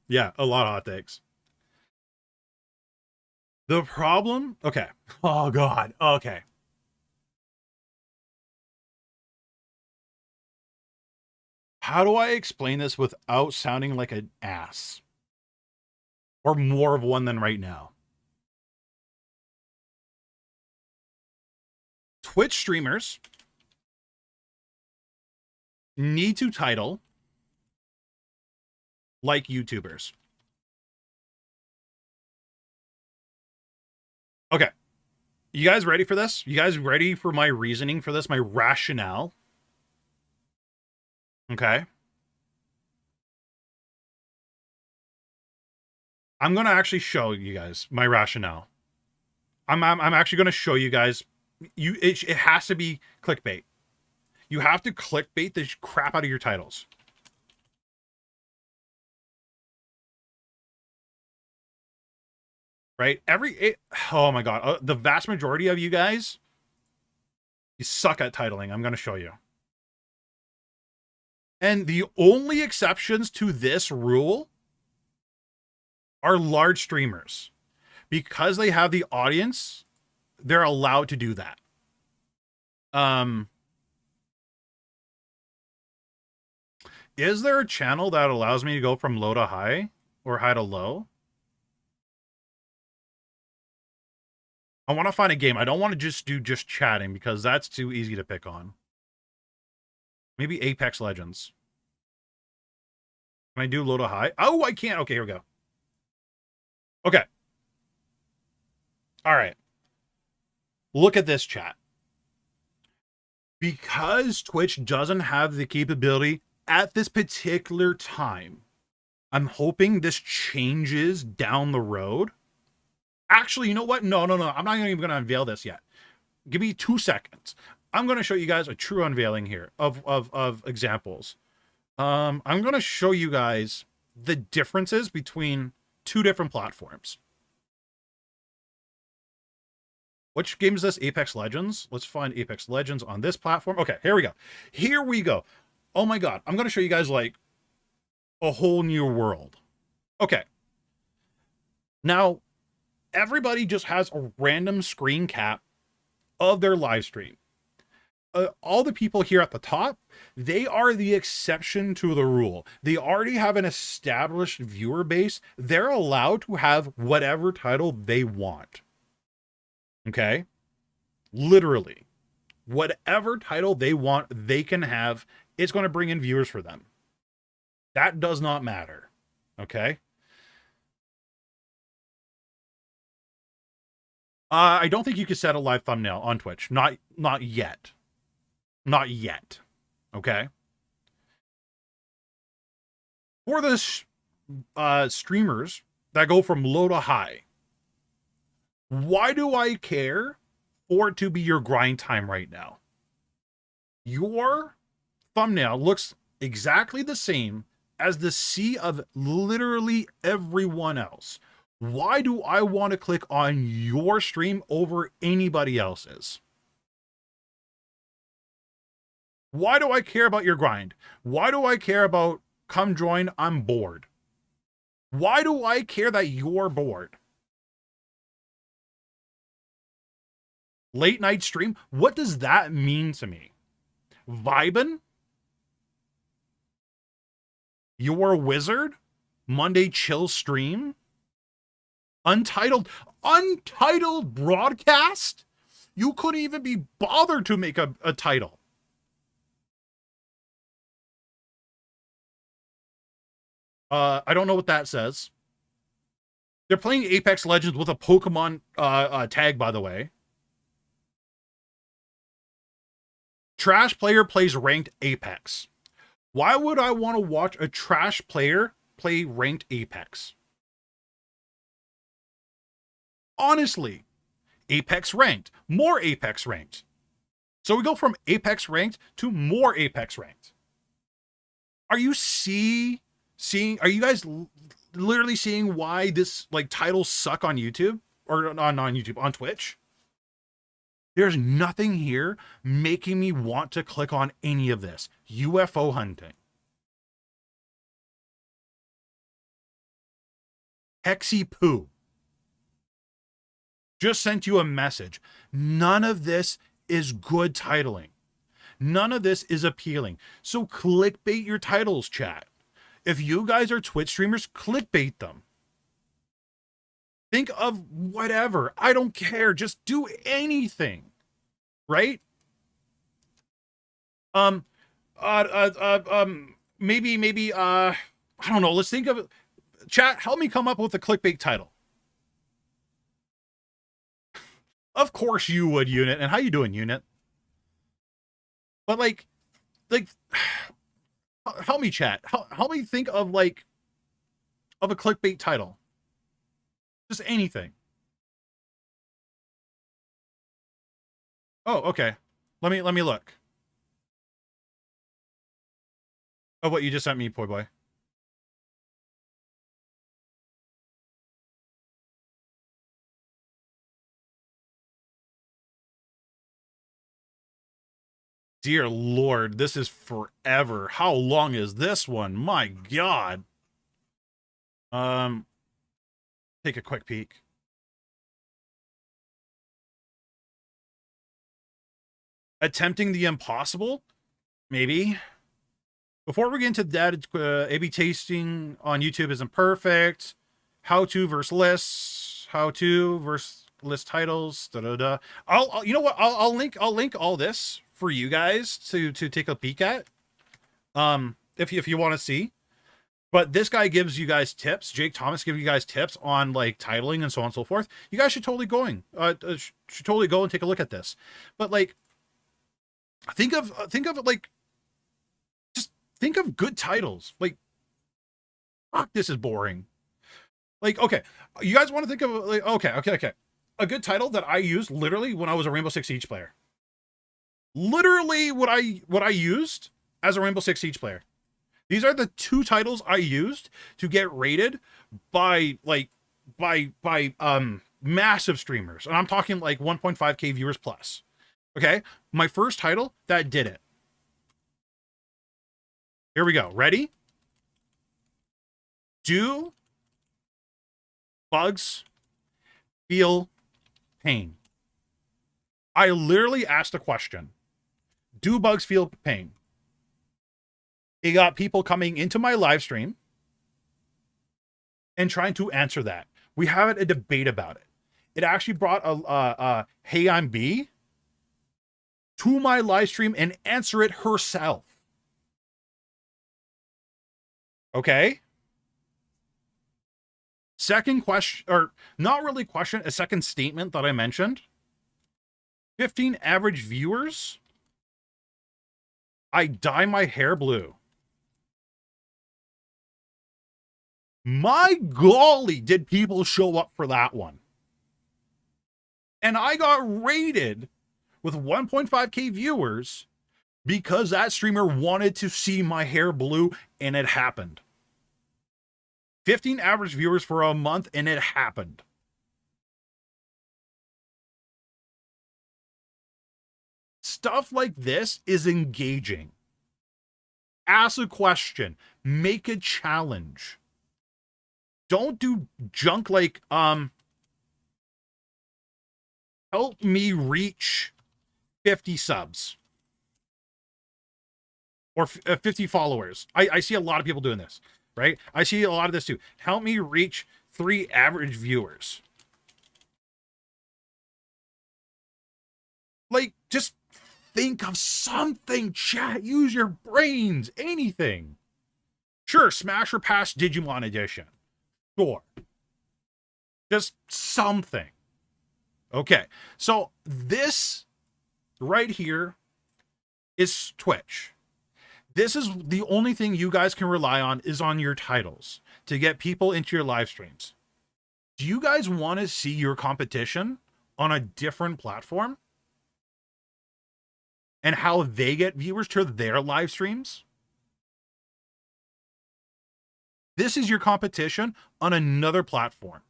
Yeah, a lot of hot takes. The problem... Okay. Oh, God. Okay. How do I explain this without sounding like an ass? Or more of one than right now? Twitch streamers need to title like YouTubers. Okay. You guys ready for this? You guys ready for my reasoning for this? My rationale? Okay. I'm going to actually show you guys my rationale. I'm actually going to show you guys. It has to be clickbait. You have to clickbait the crap out of your titles. Right? Oh my god. The vast majority of you guys, you suck at titling. I'm going to show you. And the only exceptions to this rule are large streamers. Because they have the audience, they're allowed to do that. Is there a channel that allows me to go from low to high or high to low? I want to find a game. I don't want to just do just chatting because that's too easy to pick on. Maybe Apex Legends. Can I do low to high? Oh, I can't. Okay, here we go. Okay. All right. Look at this, chat. Because Twitch doesn't have the capability at this particular time, I'm hoping this changes down the road. Actually, you know what? No. I'm not even going to unveil this yet. Give me 2 seconds. I'm going to show you guys a true unveiling here of examples. I'm going to show you guys the differences between 2 different platforms. Which game is this? Apex Legends. Let's find Apex Legends on this platform. Okay, here we go. Here we go. Oh my God. I'm going to show you guys like a whole new world. Okay. Now, everybody just has a random screen cap of their live stream. All the people here at the top, they are the exception to the rule. They already have an established viewer base. They're allowed to have whatever title they want. Okay? Literally. Whatever title they want, they can have. It's going to bring in viewers for them. That does not matter. Okay? I don't think you can set a live thumbnail on Twitch. Not yet. Not yet. Okay? For the streamers that go from low to high, why do I care for it to be your grind time right now? Your thumbnail looks exactly the same as the sea of literally everyone else. Why do I want to click on your stream over anybody else's? Why do I care about your grind? Why do I care about come join, I'm bored? Why do I care that you're bored? Late night stream? What does that mean to me? Vibin? Your wizard? Monday chill stream? Untitled broadcast? You couldn't even be bothered to make a title. I don't know what that says. They're playing Apex Legends with a Pokemon tag, by the way. Trash player plays ranked Apex. Why would I want to watch a trash player play ranked Apex? Honestly, Apex ranked, more Apex ranked. So we go from Apex ranked to more Apex ranked. Are you are you guys literally seeing why this like titles suck on YouTube or on YouTube, on Twitch? There's nothing here making me want to click on any of this. UFO hunting. Hexy poo. Just sent you a message. None of this is good titling. None of this is appealing. So clickbait your titles, chat. If you guys are Twitch streamers, clickbait them. Think of whatever. I don't care. Just do anything. Right? Maybe I don't know. Let's think of it. Chat, help me come up with a clickbait title. Of course you would, Unit. And how you doing, Unit? But like help me, chat. Help me think of like of a clickbait title. Just anything. Oh, okay. Let me look. Oh, what you just sent me, Poi Boy. Dear Lord, this is forever. How long is this one? My God. Take a quick peek. Attempting the impossible? Maybe. Before we get into that, A/B tasting on YouTube isn't perfect. How to versus lists. How to versus list titles. Da da da. You know what? I'll link all this for you guys to take a peek at. If you want to see. But this guy gives you guys tips. Jake Thomas gives you guys tips on like titling and so on and so forth. You guys should totally go and take a look at this. But like, think of like, just think of good titles. Like, fuck, this is boring. Like, okay, you guys want to think of like, okay, a good title that I used literally when I was a Rainbow Six Siege player. Literally, what I used as a Rainbow Six Siege player. These are the 2 titles I used to get rated by massive streamers. And I'm talking like 1.5k viewers plus. Okay? My first title that did it. Here we go. Ready? Do bugs feel pain? I literally asked a question. Do bugs feel pain? It got people coming into my live stream and trying to answer that. We had a debate about it. It actually brought a Hey, I'm B to my live stream and answer it herself. Okay? Second question, or not really question, a second statement that I mentioned. 15 average viewers. I dye my hair blue. My golly, did people show up for that one? And I got rated with 1.5k viewers because that streamer wanted to see my hair blue, and it happened. 15 average viewers for a month, and it happened. Stuff like this is engaging. Ask a question. Make a challenge. Don't do junk like, help me reach 50 subs. Or 50 followers. I see a lot of people doing this, right? I see a lot of this too. Help me reach 3 average viewers. Like, just think of something, chat. Use your brains. Anything. Sure, Smash or Pass Digimon Edition. Sure. Just something. Okay. So this right here is Twitch. This is the only thing you guys can rely on is on your titles to get people into your live streams. Do you guys want to see your competition on a different platform? And how they get viewers to their live streams? This is your competition on another platform.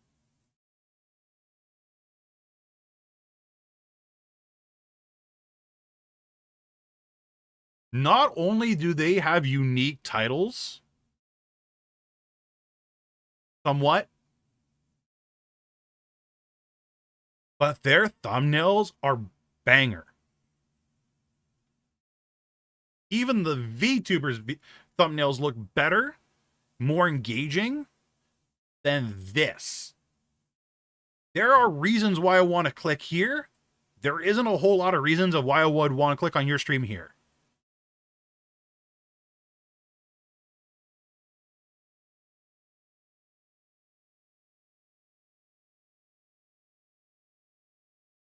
Not only do they have unique titles, somewhat, but their thumbnails are banger. Even the VTubers' thumbnails look better, more engaging than this. There are reasons why I want to click here. There isn't a whole lot of reasons of why I would want to click on your stream here.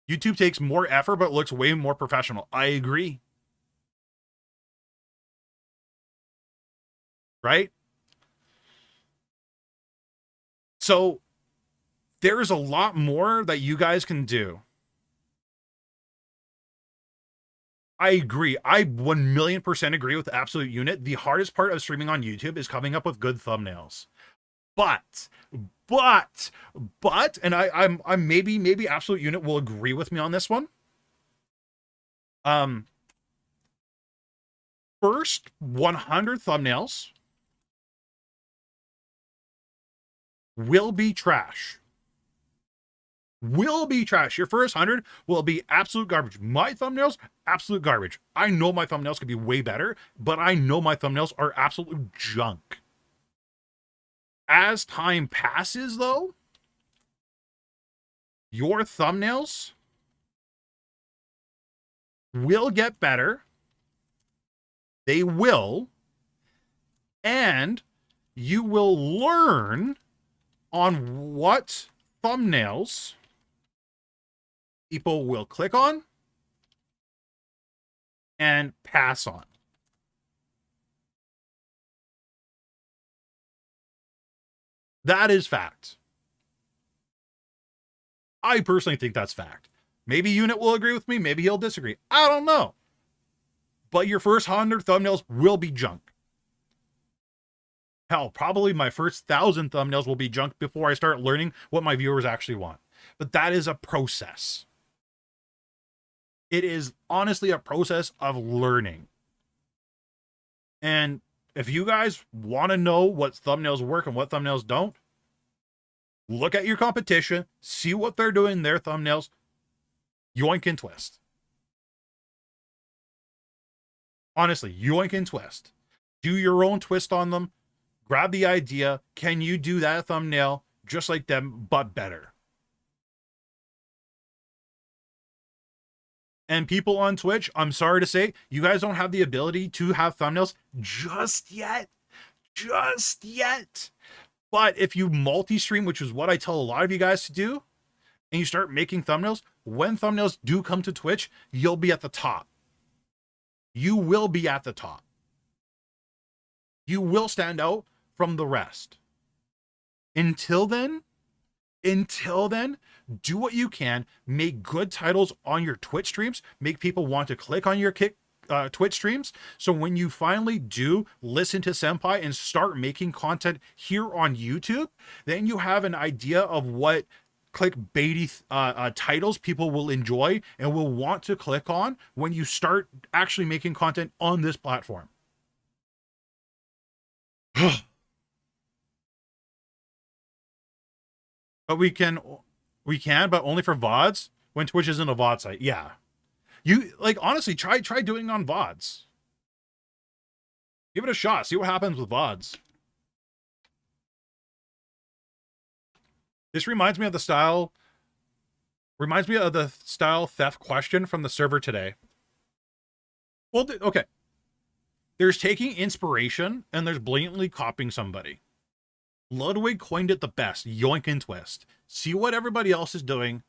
YouTube takes more effort, but looks way more professional. I agree. Right? So there's a lot more that you guys can do. I agree. I 1,000,000% agree with Absolute Unit. The hardest part of streaming on YouTube is coming up with good thumbnails. But, and I'm maybe Absolute Unit will agree with me on this one. First 100 thumbnails will be trash. will be trash. Your first 100 will be absolute garbage. My thumbnails, absolute garbage. I know my thumbnails could be way better, but I know my thumbnails are absolute junk. As time passes, though, your thumbnails will get better. They will. And you will learn on what thumbnails people will click on and pass on. That is fact. I personally think that's fact. Maybe Unit will agree with me. Maybe he'll disagree. I don't know. But your first 100 thumbnails will be junk. Hell, probably my first 1,000 thumbnails will be junk before I start learning what my viewers actually want. But that is a process. It is honestly a process of learning. And if you guys want to know what thumbnails work and what thumbnails don't, look at your competition, see what they're doing in their thumbnails, yoink and twist. Honestly, yoink and twist. Do your own twist on them. Grab the idea. Can you do that thumbnail just like them, but better? And people on Twitch, I'm sorry to say, you guys don't have the ability to have thumbnails just yet. Just yet. But if you multi-stream, which is what I tell a lot of you guys to do, and you start making thumbnails, when thumbnails do come to Twitch, you'll be at the top. You will be at the top. You will stand out from the rest. Until then, do what you can. Make good titles on your Twitch streams. Make people want to click on your Twitch streams. So when you finally do listen to Senpai and start making content here on YouTube, then you have an idea of what clickbaity titles people will enjoy and will want to click on when you start actually making content on this platform. But we can, but only for VODs when Twitch isn't a VOD site. Yeah. You like, honestly, try doing it on VODs. Give it a shot. See what happens with VODs. This reminds me of the style theft question from the server today. Well, okay. There's taking inspiration and there's blatantly copying somebody. Ludwig coined it the best, yoink and twist. See what everybody else is doing,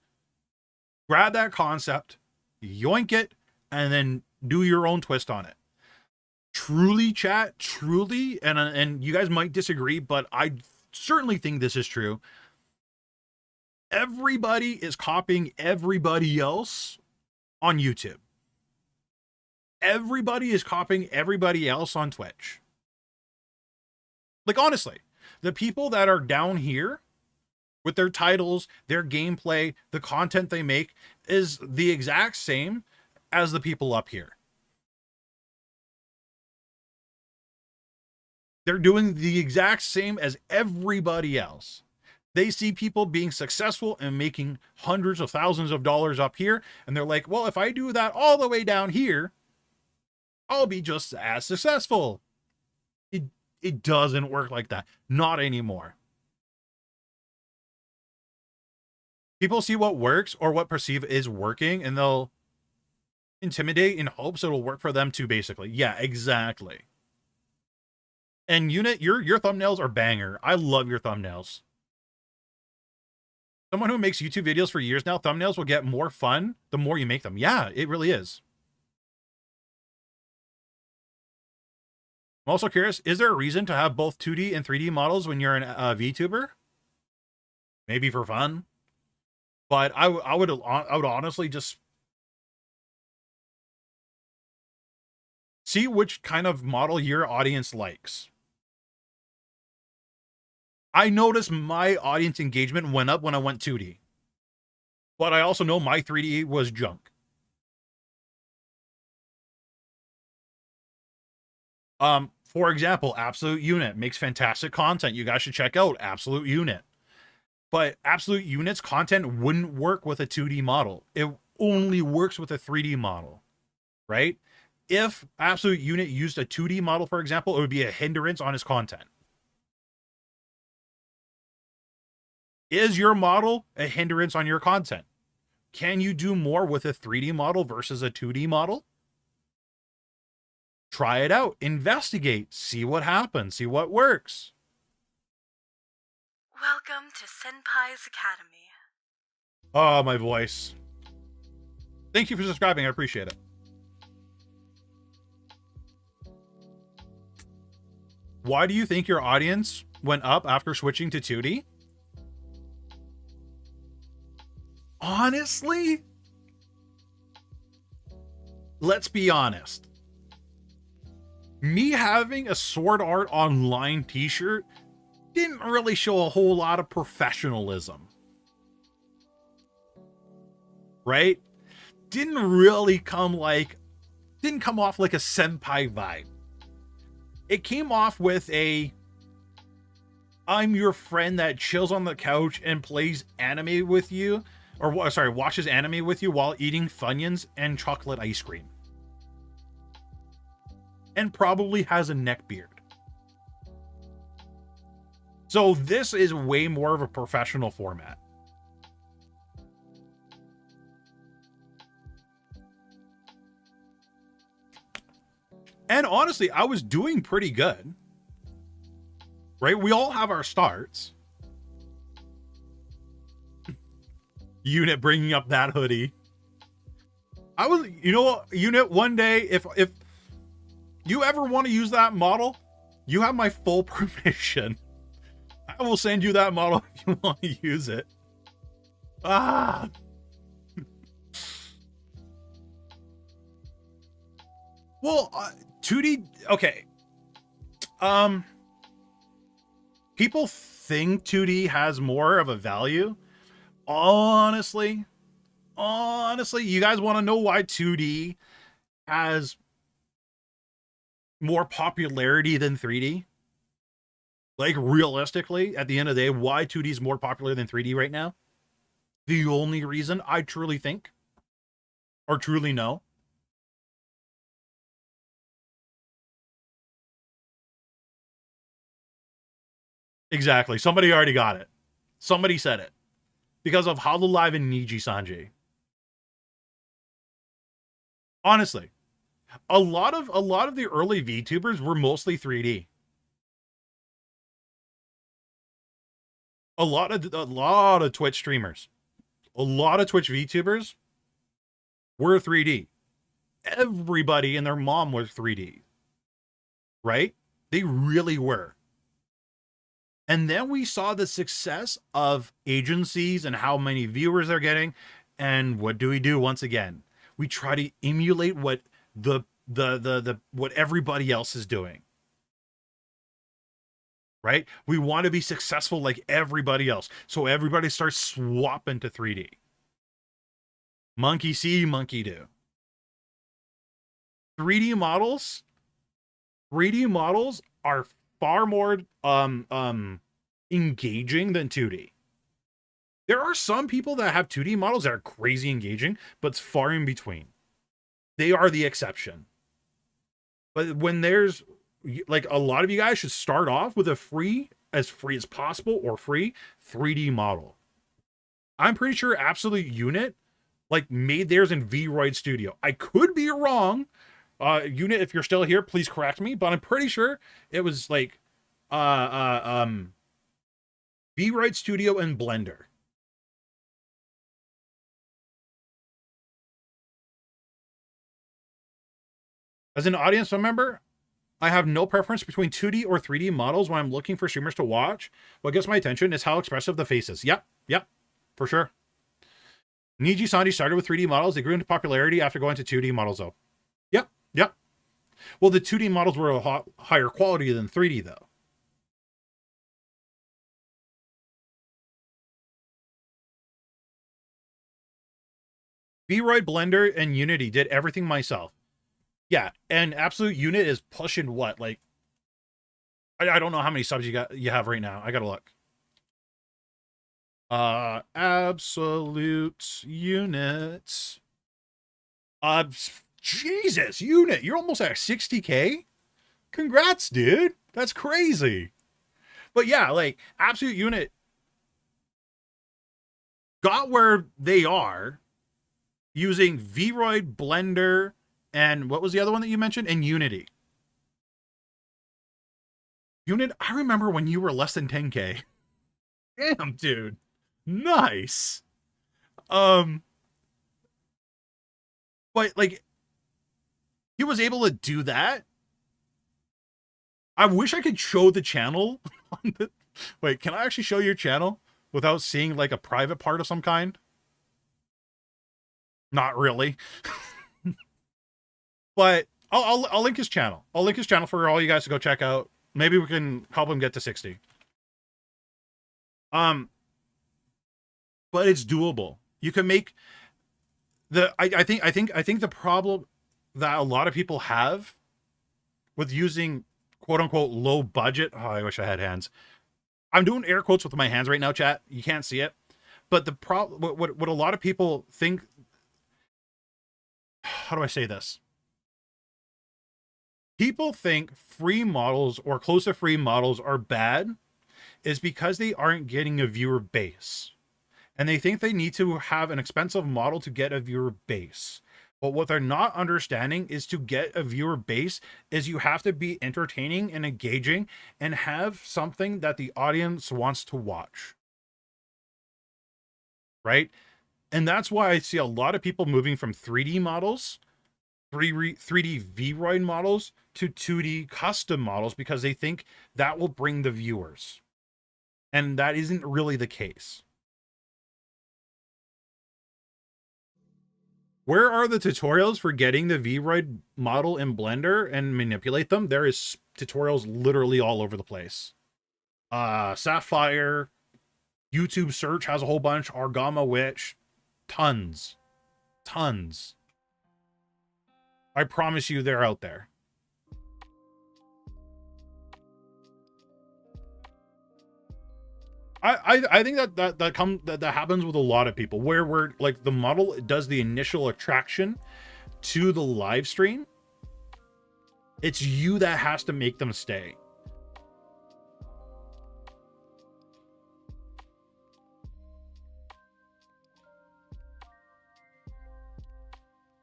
grab that concept, yoink it, and then do your own twist on it. Truly, chat, truly, and you guys might disagree, but I certainly think this is true. Everybody is copying everybody else on YouTube. Everybody is copying everybody else on Twitch. Like, honestly, the people that are down here with their titles, their gameplay, the content they make is the exact same as the people up here. They're doing the exact same as everybody else. They see people being successful and making hundreds of thousands of dollars up here, and they're like, well, if I do that all the way down here, I'll be just as successful. It doesn't work like that. Not anymore. People see what works or what perceive is working, and they'll intimidate in hopes it'll work for them too, basically. Yeah, exactly. And Unit, your thumbnails are banger. I love your thumbnails. Someone who makes YouTube videos for years now, thumbnails will get more fun the more you make them. Yeah, it really is. I'm also curious, is there a reason to have both 2D and 3D models when you're a VTuber? Maybe for fun. But I would honestly just see which kind of model your audience likes. I noticed my audience engagement went up when I went 2D. But I also know my 3D was junk. For example, Absolute Unit makes fantastic content. You guys should check out Absolute Unit. But Absolute Unit's content wouldn't work with a 2D model. It only works with a 3D model, right? If Absolute Unit used a 2D model, for example, it would be a hindrance on his content. Is your model a hindrance on your content? Can you do more with a 3D model versus a 2D model? Try it out, investigate, see what happens, see what works. Welcome to Senpai's Academy. Oh, my voice. Thank you for subscribing. I appreciate it. Why do you think your audience went up after switching to 2D? Honestly, let's be honest. Me having a Sword Art Online t-shirt didn't really show a whole lot of professionalism. Right? Didn't come off like a senpai vibe. It came off with a I'm your friend that chills on the couch and plays anime with you, or sorry, watches anime with you while eating Funyuns and chocolate ice cream. And probably has a neck beard. So this is way more of a professional format. And honestly, I was doing pretty good. Right? We all have our starts. Unit bringing up that hoodie. I was, you know what, Unit, one day, if you ever want to use that model, you have my full permission. I will send you that model if you want to use it. Ah. Well, 2D, okay. People think 2D has more of a value. Honestly, you guys want to know why 2D has more popularity than 3D? Like, realistically, at the end of the day, why 2D is more popular than 3D right now? The only reason I truly think, or truly know, exactly. Somebody already got it. Somebody said it. Because of Hololive and Niji Sanji. Honestly, a lot of the early VTubers were mostly 3D. A lot of Twitch streamers, a lot of Twitch VTubers were 3D. Everybody and their mom was 3D. Right? They really were. And then we saw the success of agencies and how many viewers they're getting. And what do we do once again? We try to emulate what what everybody else is doing. Right? We want to be successful like everybody else. So everybody starts swapping to 3D. Monkey see, monkey do. 3D models are far more engaging than 2D. There are some people that have 2D models that are crazy engaging, but it's far in between. They are the exception. But when there's, like, a lot of you guys should start off with a free as possible or free 3D model. I'm pretty sure Absolute Unit like made theirs in VRoid Studio. I could be wrong. Unit, if you're still here, please correct me, but I'm pretty sure it was like VRoid Studio and Blender. As an audience member, I have no preference between 2D or 3D models when I'm looking for streamers to watch. What gets my attention is how expressive the face is. Yep, for sure. Niji Sanji started with 3D models. They grew into popularity after going to 2D models, though. Yep. Well, the 2D models were a higher quality than 3D, though. VRoid, Blender, and Unity did everything myself. Yeah, and Absolute Unit is pushing what? Like, I don't know how many subs you have right now. I gotta look. Absolute units. Jesus, unit, you're almost at 60K. Congrats, dude. That's crazy. But yeah, like absolute unit got where they are using Vroid, Blender, and what was the other one that you mentioned? And Unity. Unit, I remember when you were less than 10K. Damn, dude. Nice. But like he was able to do that. I wish I could show the channel. Wait, can I actually show your channel without seeing like a private part of some kind? Not really. But I'll link his channel. I'll link his channel for all you guys to go check out. Maybe we can help him get to 60. But it's doable. You can make I think the problem that a lot of people have with using quote unquote low budget. Oh, I wish I had hands. I'm doing air quotes with my hands right now, chat. You can't see it. But the problem, what a lot of people think, how do I say this? People think free models or close to free models are bad is because they aren't getting a viewer base. And they think they need to have an expensive model to get a viewer base. But what they're not understanding is to get a viewer base is you have to be entertaining and engaging and have something that the audience wants to watch. Right? And that's why I see a lot of people moving from 3D models, 3D Vroid models to 2D custom models because they think that will bring the viewers. And that isn't really the case. Where are the tutorials for getting the Vroid model in Blender and manipulate them? There is tutorials literally all over the place. Sapphire, YouTube search has a whole bunch, Argama Witch, tons. I promise you they're out there. I think that happens with a lot of people where like the model does the initial attraction to the live stream. It's you that has to make them stay.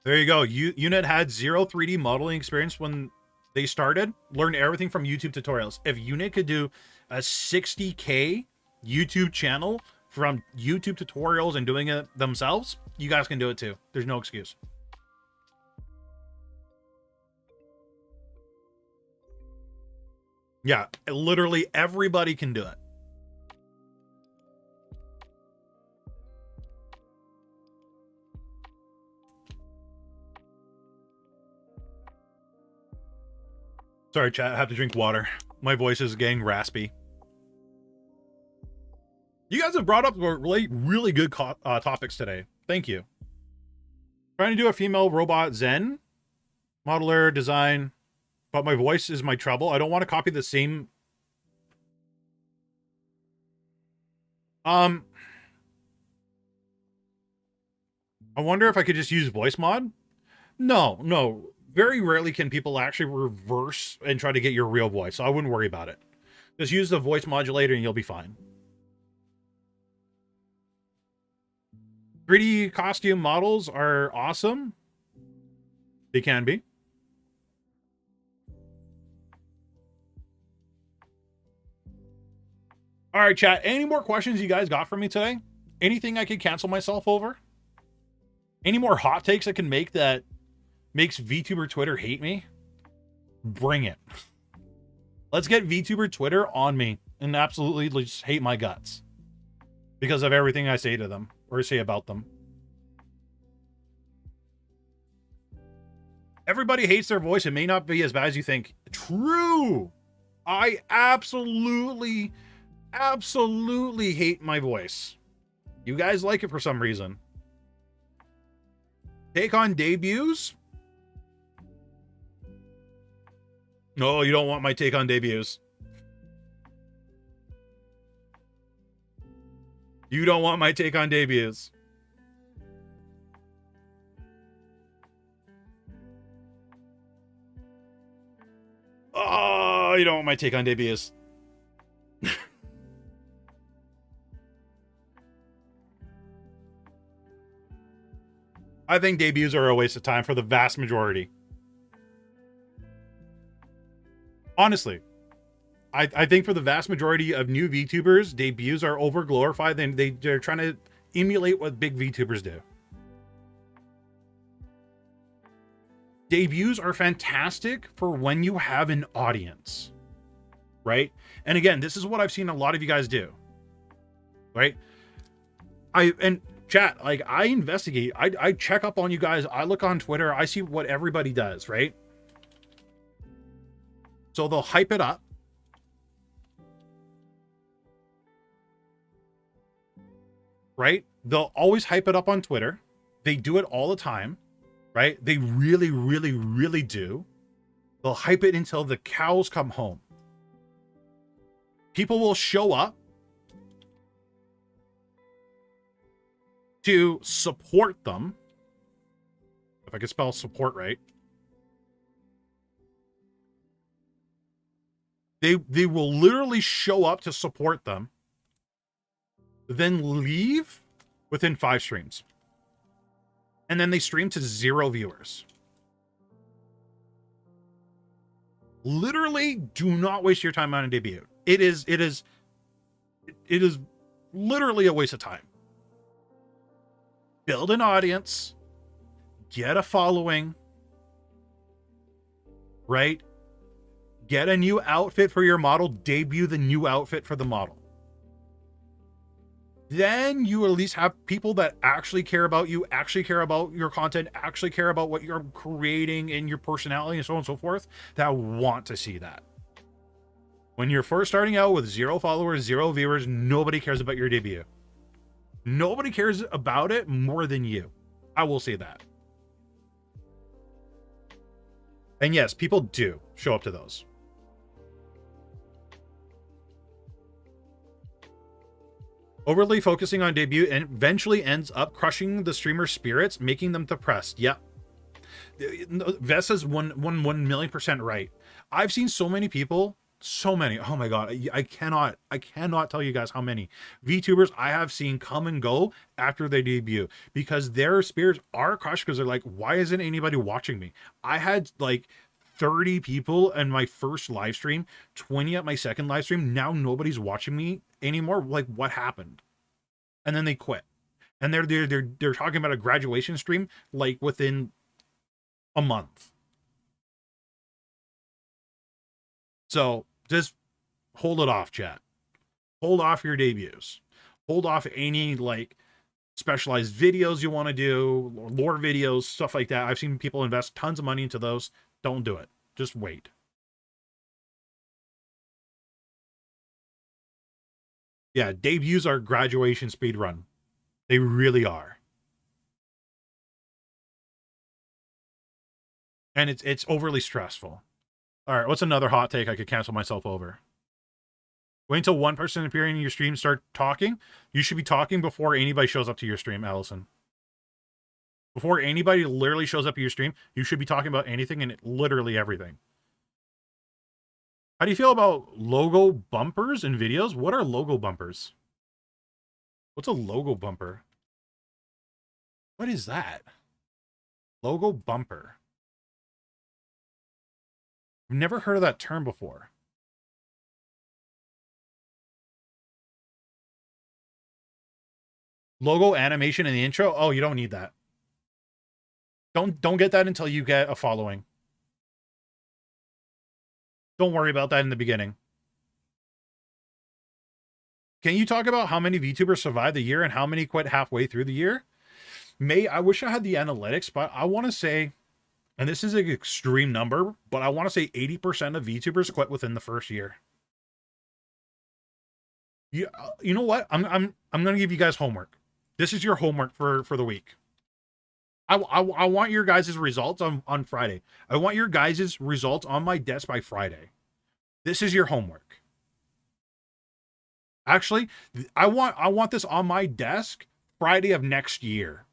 There you go. Unit had zero 3D modeling experience when they started. Learned everything from YouTube tutorials. If Unit could do a 60K YouTube channel from YouTube tutorials and doing it themselves, you guys can do it too. There's no excuse. Yeah, literally everybody can do it. Sorry, chat, I have to drink water. My voice is getting raspy. You guys have brought up really good topics today. Thank you. Trying to do a female robot Zen modeler design, but my voice is my trouble. I don't want to copy the same. I wonder if I could just use voice mod. No. Very rarely can people actually reverse and try to get your real voice. So I wouldn't worry about it. Just use the voice modulator and you'll be fine. 3D costume models are awesome. They can be. All right, chat. Any more questions you guys got for me today? Anything I could cancel myself over? Any more hot takes I can make that makes VTuber Twitter hate me? Bring it. Let's get VTuber Twitter on me and absolutely just hate my guts because of everything I say to them or say about them. Everybody hates their voice. It may not be as bad as you think. True. I absolutely hate my voice. You guys like it for some reason. Take on debuts? No, you don't want my take on debuts. You don't want my take on debuts. Oh, you don't want my take on debuts. I think debuts are a waste of time for the vast majority. Honestly, I think for the vast majority of new VTubers, debuts are over glorified. They're trying to emulate what big VTubers do. Debuts are fantastic for when you have an audience, right? And again, this is what I've seen a lot of you guys do, right? And chat, like, I investigate, I check up on you guys, I look on Twitter, I see what everybody does, right? So they'll hype it up, right? They'll always hype it up on Twitter. They do it all the time, right? They really, really, really do. They'll hype it until the cows come home. People will show up to support them. If I could spell support right. They will literally show up to support them, then leave within 5 streams. And then they stream to 0 viewers. Literally, do not waste your time on a debut. It is literally a waste of time. Build an audience, get a following, right? Get a new outfit for your model, debut the new outfit for the model. Then you at least have people that actually care about you, actually care about your content, actually care about what you're creating and your personality and so on and so forth, that want to see that. When you're first starting out with 0 followers, 0 viewers, nobody cares about your debut. Nobody cares about it more than you. I will say that. And yes, people do show up to those. Overly focusing on debut and eventually ends up crushing the streamer's spirits, making them depressed. Yep. Vess is 1,000,000% right. I've seen so many people, so many. Oh my God. I cannot tell you guys how many VTubers I have seen come and go after they debut because their spirits are crushed because they're like, why isn't anybody watching me? I had like 30 people in my first live stream, 20 at my second live stream. Now nobody's watching me anymore. Like, what happened? And then they quit. And they're talking about a graduation stream like within a month. So just hold it off, chat. Hold off your debuts. Hold off any like specialized videos you want to do, lore videos, stuff like that. I've seen people invest tons of money into those. Don't do it. Just wait. Yeah, debuts are graduation speed run. They really are. And it's overly stressful. All right, what's another hot take I could cancel myself over? Wait until one person appearing in your stream start talking. You should be talking before anybody shows up to your stream, Allison. Before anybody literally shows up to your stream, you should be talking about anything and literally everything. How do you feel about logo bumpers in videos? What are logo bumpers? What's a logo bumper? What is that? Logo bumper. I've never heard of that term before. Logo animation in the intro? Oh, you don't need that. Don't get that until you get a following. Don't worry about that in the beginning. Can you talk about how many VTubers survived the year and how many quit halfway through the year? I wish I had the analytics, but I want to say, and this is an extreme number, but I want to say 80% of VTubers quit within the first year. You know what? I'm going to give you guys homework. This is your homework for the week. I want your guys' results on Friday. I want your guys' results on my desk by Friday. This is your homework. Actually, I want this on my desk Friday of next year.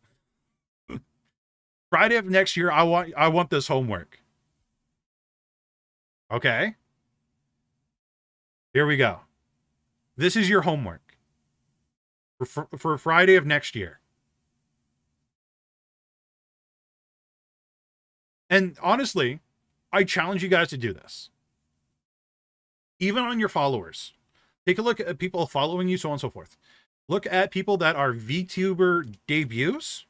Friday of next year, I want this homework. Okay? Here we go. This is your homework for Friday of next year. And honestly, I challenge you guys to do this. Even on your followers. Take a look at people following you, so on and so forth. Look at people that are VTuber debuts.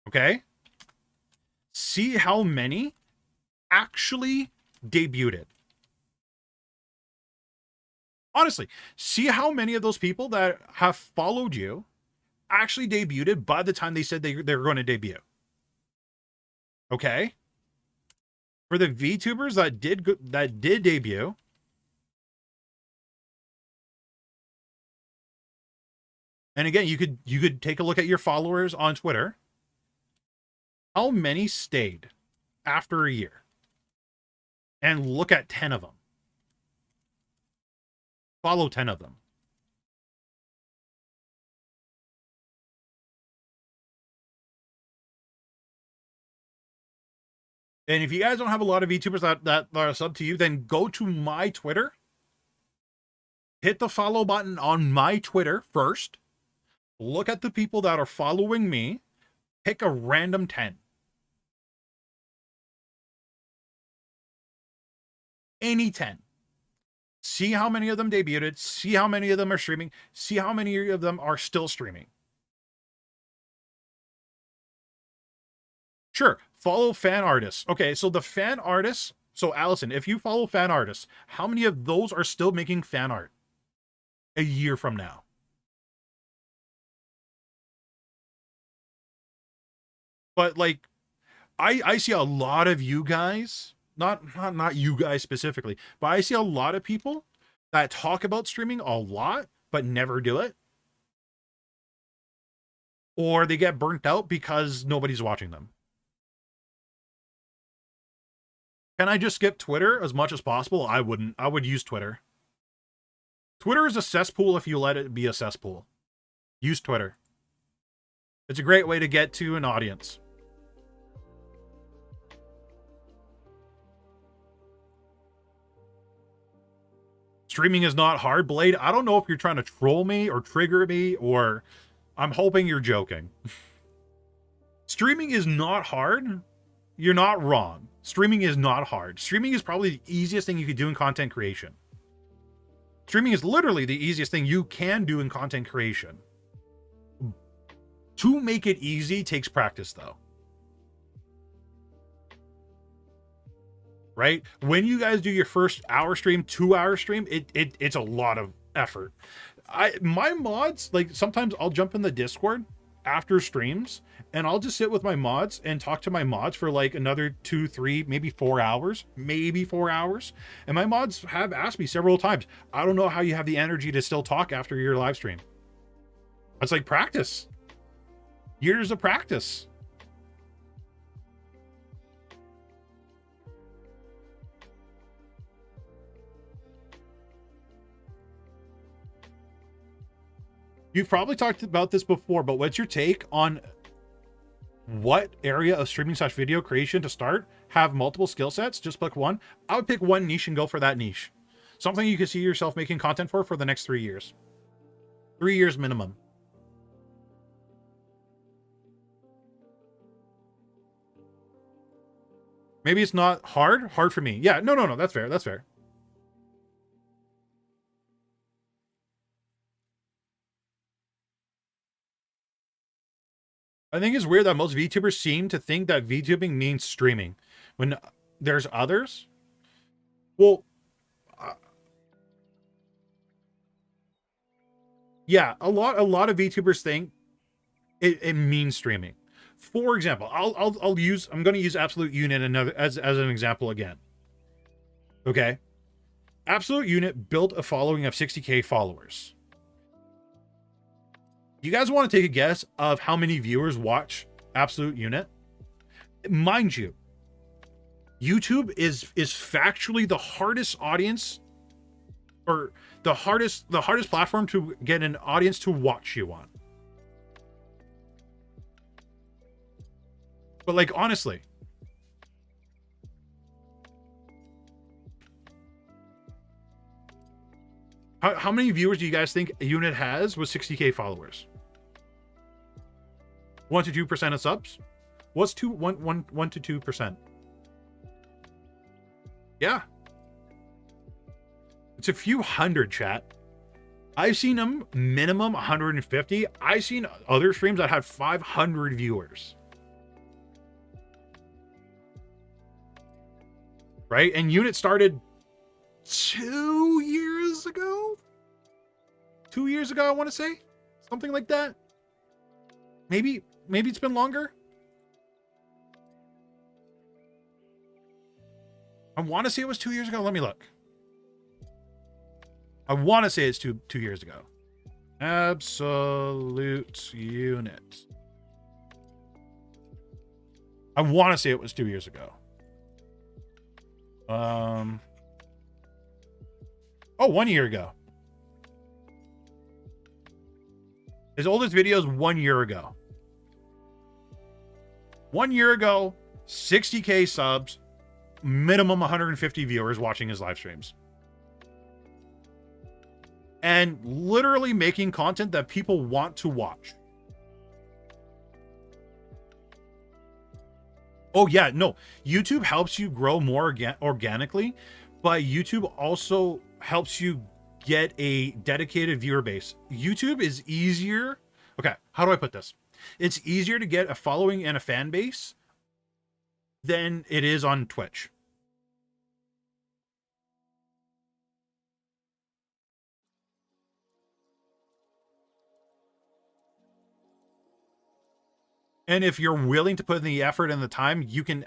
Okay? See how many actually debuted. Honestly, see how many of those people that have followed you actually debuted by the time they said they were going to debut. Okay? For the VTubers that did debut, and again, you could take a look at your followers on Twitter. How many stayed after a year? And look at 10 of them. Follow 10 of them. And if you guys don't have a lot of VTubers that are sub to you, then go to my Twitter. Hit the follow button on my Twitter first. Look at the people that are following me. Pick a random 10. Any 10. See how many of them debuted. See how many of them are streaming. See how many of them are still streaming. Sure, follow fan artists. Okay, so the fan artists. So Allison, if you follow fan artists, how many of those are still making fan art a year from now? But like, I see a lot of you guys, not you guys specifically, but I see a lot of people that talk about streaming a lot but never do it, or they get burnt out because nobody's watching them. Can I just skip Twitter as much as possible? I wouldn't. I would use Twitter. Twitter is a cesspool if you let it be a cesspool. Use Twitter. It's a great way to get to an audience. Streaming is not hard, Blade. I don't know if you're trying to troll me or trigger me, or I'm hoping you're joking. Streaming is not hard. You're not wrong. Streaming is not hard. Streaming is probably the easiest thing you could do in content creation. Streaming is literally the easiest thing you can do in content creation. To make it easy takes practice, though. Right? When you guys do your first hour stream, 2-hour stream, it's a lot of effort. My mods, like, sometimes I'll jump in the Discord after streams and I'll just sit with my mods and talk to my mods for like another 2, 3, maybe 4 hours, and my mods have asked me several times, I don't know how you have the energy to still talk after your live stream. It's like practice, years of practice. You've probably talked about this before, but what's your take on what area of streaming / video creation to start? Have multiple skill sets? Just pick one? I would pick one niche and go for that niche. Something you can see yourself making content for the next 3 years. 3 years minimum. Maybe it's not hard for me. Yeah, no, that's fair. That's fair. I think it's weird that most VTubers seem to think that VTubing means streaming when there's others. Well, yeah, a lot of VTubers think it means streaming. For example, I'm going to use Absolute Unit as an example again. Okay, Absolute Unit built a following of 60K followers. You guys want to take a guess of how many viewers watch Absolute Unit? Mind you, YouTube is factually the hardest audience or the hardest platform to get an audience to watch you on. But like, honestly, how many viewers do you guys think a unit has with 60K followers? 1 to 2% of subs? What's 1 to 2%? Yeah. It's a few hundred, chat. I've seen them minimum 150. I've seen other streams that had 500 viewers. Right? And unit started 2 years ago? 2 years ago, I want to say? Something like that. Maybe it's been longer. I want to say it was 2 years ago. Let me look. I want to say it's two years ago. Absolute unit. I want to say it was 2 years ago. Oh, 1 year ago. His oldest video is 1 year ago. 1 year ago, 60K subs, minimum 150 viewers watching his live streams. And literally making content that people want to watch. Oh yeah, no. YouTube helps you grow more organically, but YouTube also helps you get a dedicated viewer base. YouTube is easier. Okay, how do I put this? It's easier to get a following and a fan base than it is on Twitch. And if you're willing to put in the effort and the time, you can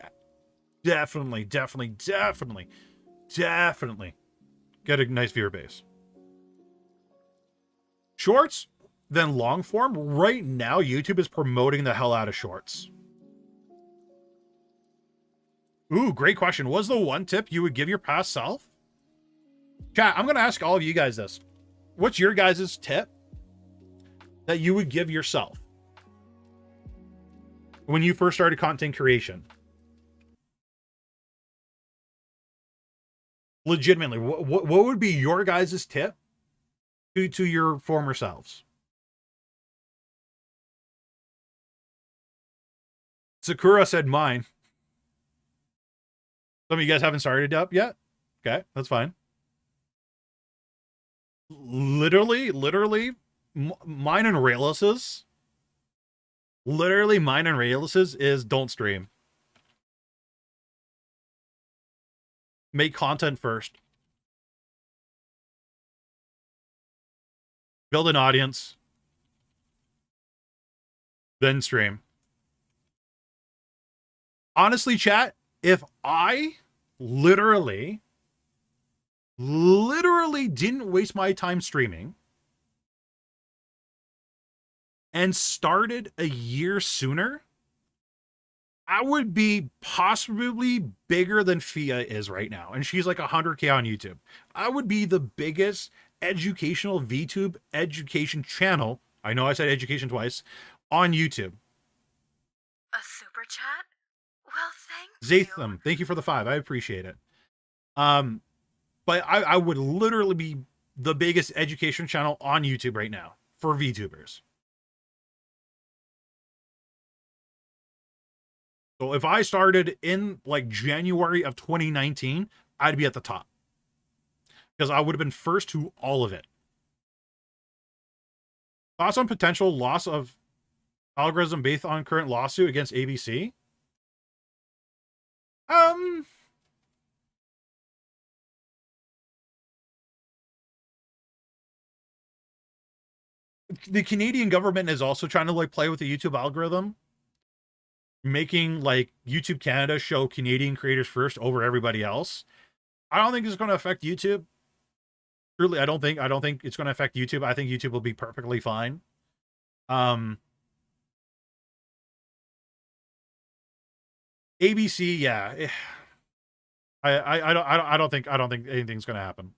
definitely get a nice viewer base. Shorts, then long form. Right now, YouTube is promoting the hell out of shorts. Ooh, great question. What's the one tip you would give your past self? Chat, I'm going to ask all of you guys this. What's your guys' tip that you would give yourself when you first started content creation? Legitimately, what would be your guys' tip to your former selves? Sakura said mine. Some of you guys haven't started up yet? Okay, that's fine. Literally, mine and Raylus's. Literally, mine and Raylus's is don't stream. Make content first. Build an audience. Then stream. Honestly, chat, if I literally didn't waste my time streaming and started a year sooner, I would be possibly bigger than Fia is right now. And she's like 100K on YouTube. I would be the biggest educational VTube education channel. I know I said education twice on YouTube. A super chat? Well, thank you. Zatham, thank you for the 5. I appreciate it. But I would literally be the biggest education channel on YouTube right now for VTubers. So if I started in like January of 2019, I'd be at the top. Because I would have been first to all of it. Thoughts on potential loss of algorithm based on current lawsuit against ABC? The Canadian government is also trying to like play with the YouTube algorithm, making like YouTube Canada show Canadian creators first over everybody else. I don't think it's going to affect YouTube. Truly, I don't think it's going to affect YouTube. I think YouTube will be perfectly fine. ABC, yeah. I don't think anything's going to happen.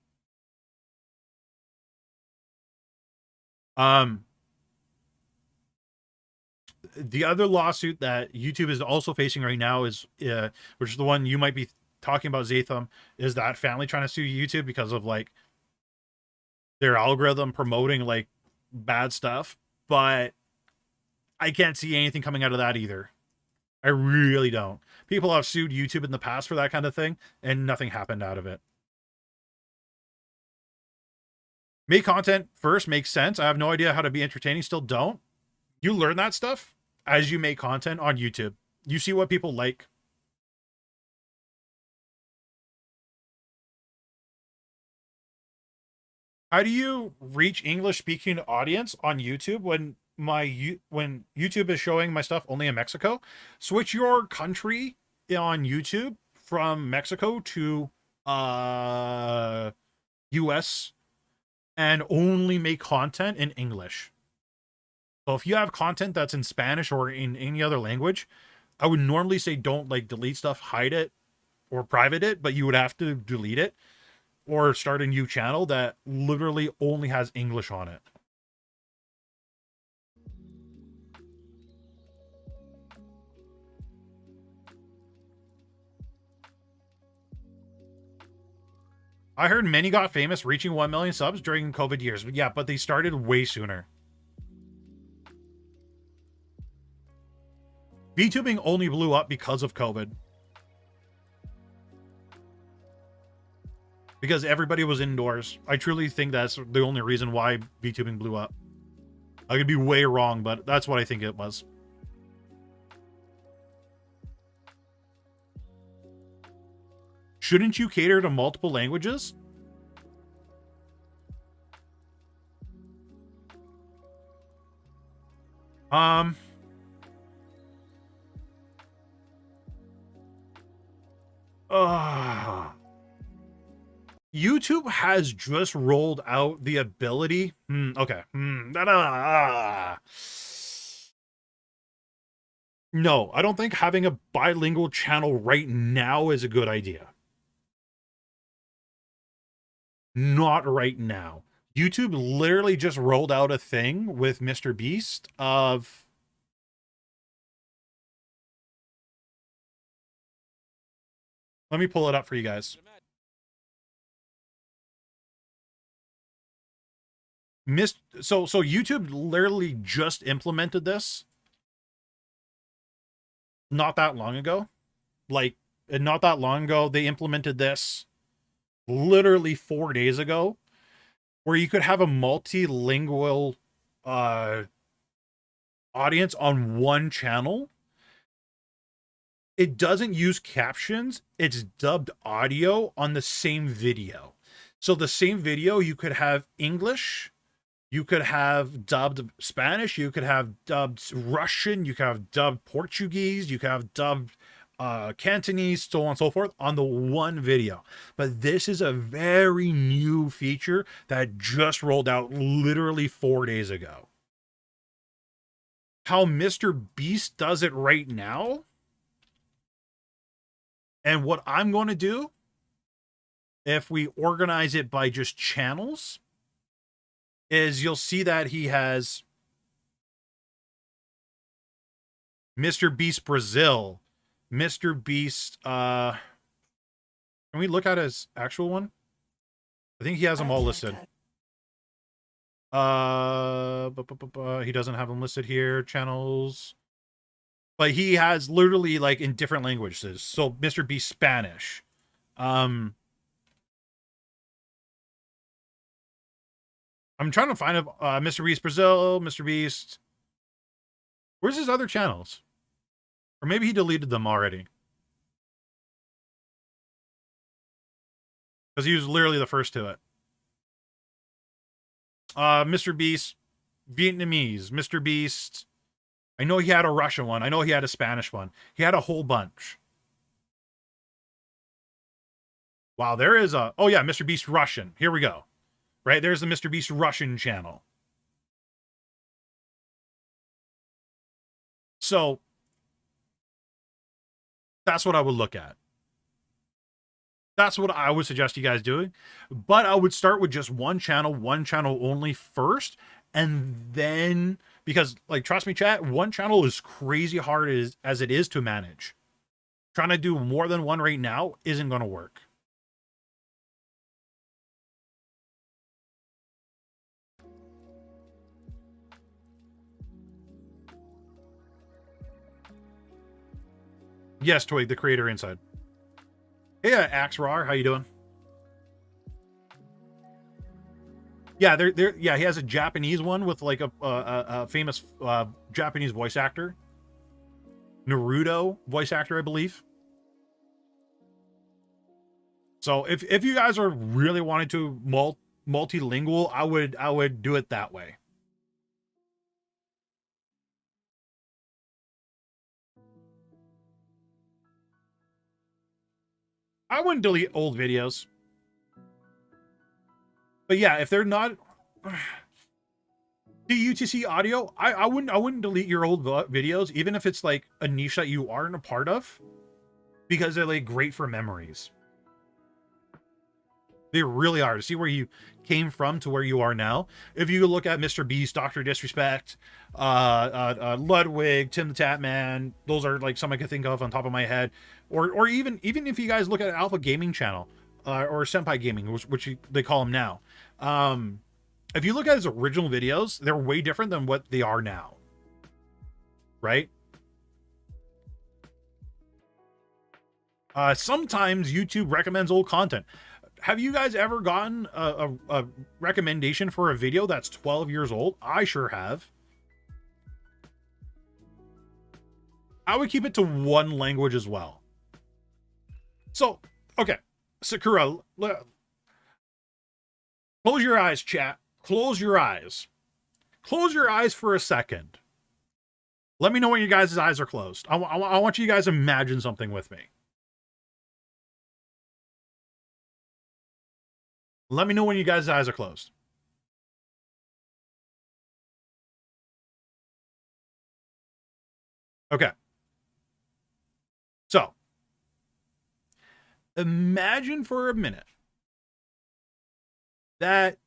Um, the other lawsuit that YouTube is also facing right now is, which is the one you might be talking about, Zatham, is that family trying to sue YouTube because of like their algorithm promoting like bad stuff. But I can't see anything coming out of that either. I really don't. People have sued YouTube in the past for that kind of thing, and nothing happened out of it. Make content first makes sense. I have no idea how to be entertaining, still don't. You learn that stuff as you make content on YouTube. You see what people like. How do you reach English speaking audience on YouTube when when YouTube is showing my stuff only in Mexico? Switch your country on YouTube from Mexico to US and only make content in English. So if you have content that's in Spanish or in any other language, I would normally say don't like delete stuff, hide it, or private it, but you would have to delete it or start a new channel that literally only has English on it. I heard many got famous reaching 1 million subs during COVID years. Yeah, but they started way sooner. VTubing only blew up because of COVID. Because everybody was indoors. I truly think that's the only reason why VTubing blew up. I could be way wrong, but that's what I think it was. Shouldn't you cater to multiple languages? YouTube has just rolled out the ability. Okay. No, I don't think having a bilingual channel right now is a good idea. Not right now. YouTube literally just rolled out a thing with Mr. Beast of... Let me pull it up for you guys. So YouTube literally just implemented this not that long ago. Like, not that long ago, they implemented this literally 4 days ago, where you could have a multilingual audience on one channel. It doesn't use captions. It's dubbed audio on the same video. So the same video, you could have English, you could have dubbed Spanish, you could have dubbed Russian, you could have dubbed Portuguese, you could have dubbed Cantonese, so on and so forth on the one video. But this is a very new feature that just rolled out literally 4 days ago. How Mr. Beast does it right now, and what I'm going to do, if we organize it by just channels, is you'll see that he has Mr. Beast Brazil, Mr. Beast, can we look at his actual one? I think he has them all listed. He doesn't have them listed here, channels. But he has literally like in different languages. So Mr. Beast Spanish. I'm trying to find Mr. Beast Brazil, Mr. Beast. Where's his other channels? Or maybe he deleted them already. Because he was literally the first to it. Mr. Beast Vietnamese, Mr. Beast. I know he had a Russian one. I know he had a Spanish one. He had a whole bunch. Wow, there is a... Oh, yeah, Mr. Beast Russian. Here we go. Right, there's the Mr. Beast Russian channel. So, that's what I would look at. That's what I would suggest you guys doing. But I would start with just one channel only first, And then, because like, trust me, chat, one channel is crazy hard as it is to manage. Trying to do more than one right now isn't going to work. Yes, Twig, the creator inside. Hey, Axrar, how you doing? Yeah, yeah, he has a Japanese one with like a famous Japanese voice actor. Naruto voice actor, I believe. So if you guys are really wanting to multilingual, I would do it that way. I wouldn't delete old videos. But yeah, if they're not do UTC audio, I wouldn't delete your old videos, even if it's like a niche that you aren't a part of, because they're like great for memories. They really are, to see where you came from to where you are now. If you look at Mr. Beast, Dr. Disrespect, Ludwig, Tim the Tatman, those are like some I could think of on top of my head. Or even if you guys look at Alpha Gaming Channel, or Senpai Gaming, which they call him now. If you look at his original videos, they're way different than what they are now. Right? Sometimes YouTube recommends old content. Have you guys ever gotten a recommendation for a video that's 12 years old? I sure have. I would keep it to one language as well. So, okay. Sakura, close your eyes, chat. Close your eyes. Close your eyes for a second. Let me know when you guys' eyes are closed. I want you guys to imagine something with me. Let me know when you guys' eyes are closed. Okay. So, imagine for a minute that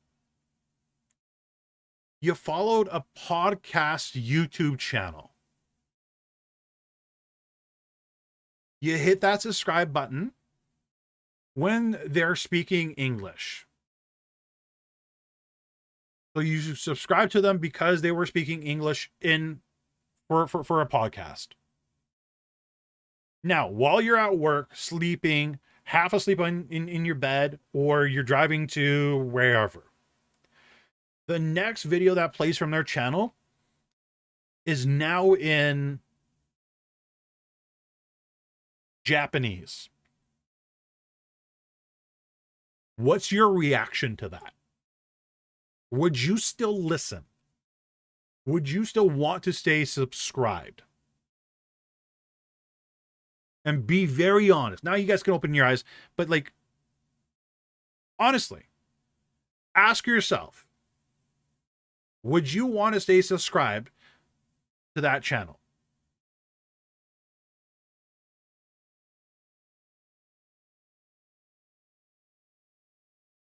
you followed a podcast YouTube channel. You hit that subscribe button when they're speaking English. So you subscribe to them because they were speaking English for a podcast. Now, while you're at work, sleeping, half asleep in your bed, or you're driving to wherever, the next video that plays from their channel is now in Japanese. What's your reaction to that? Would you still listen? Would you still want to stay subscribed? And be very honest. Now you guys can open your eyes, but like, honestly, ask yourself, would you want to stay subscribed to that channel?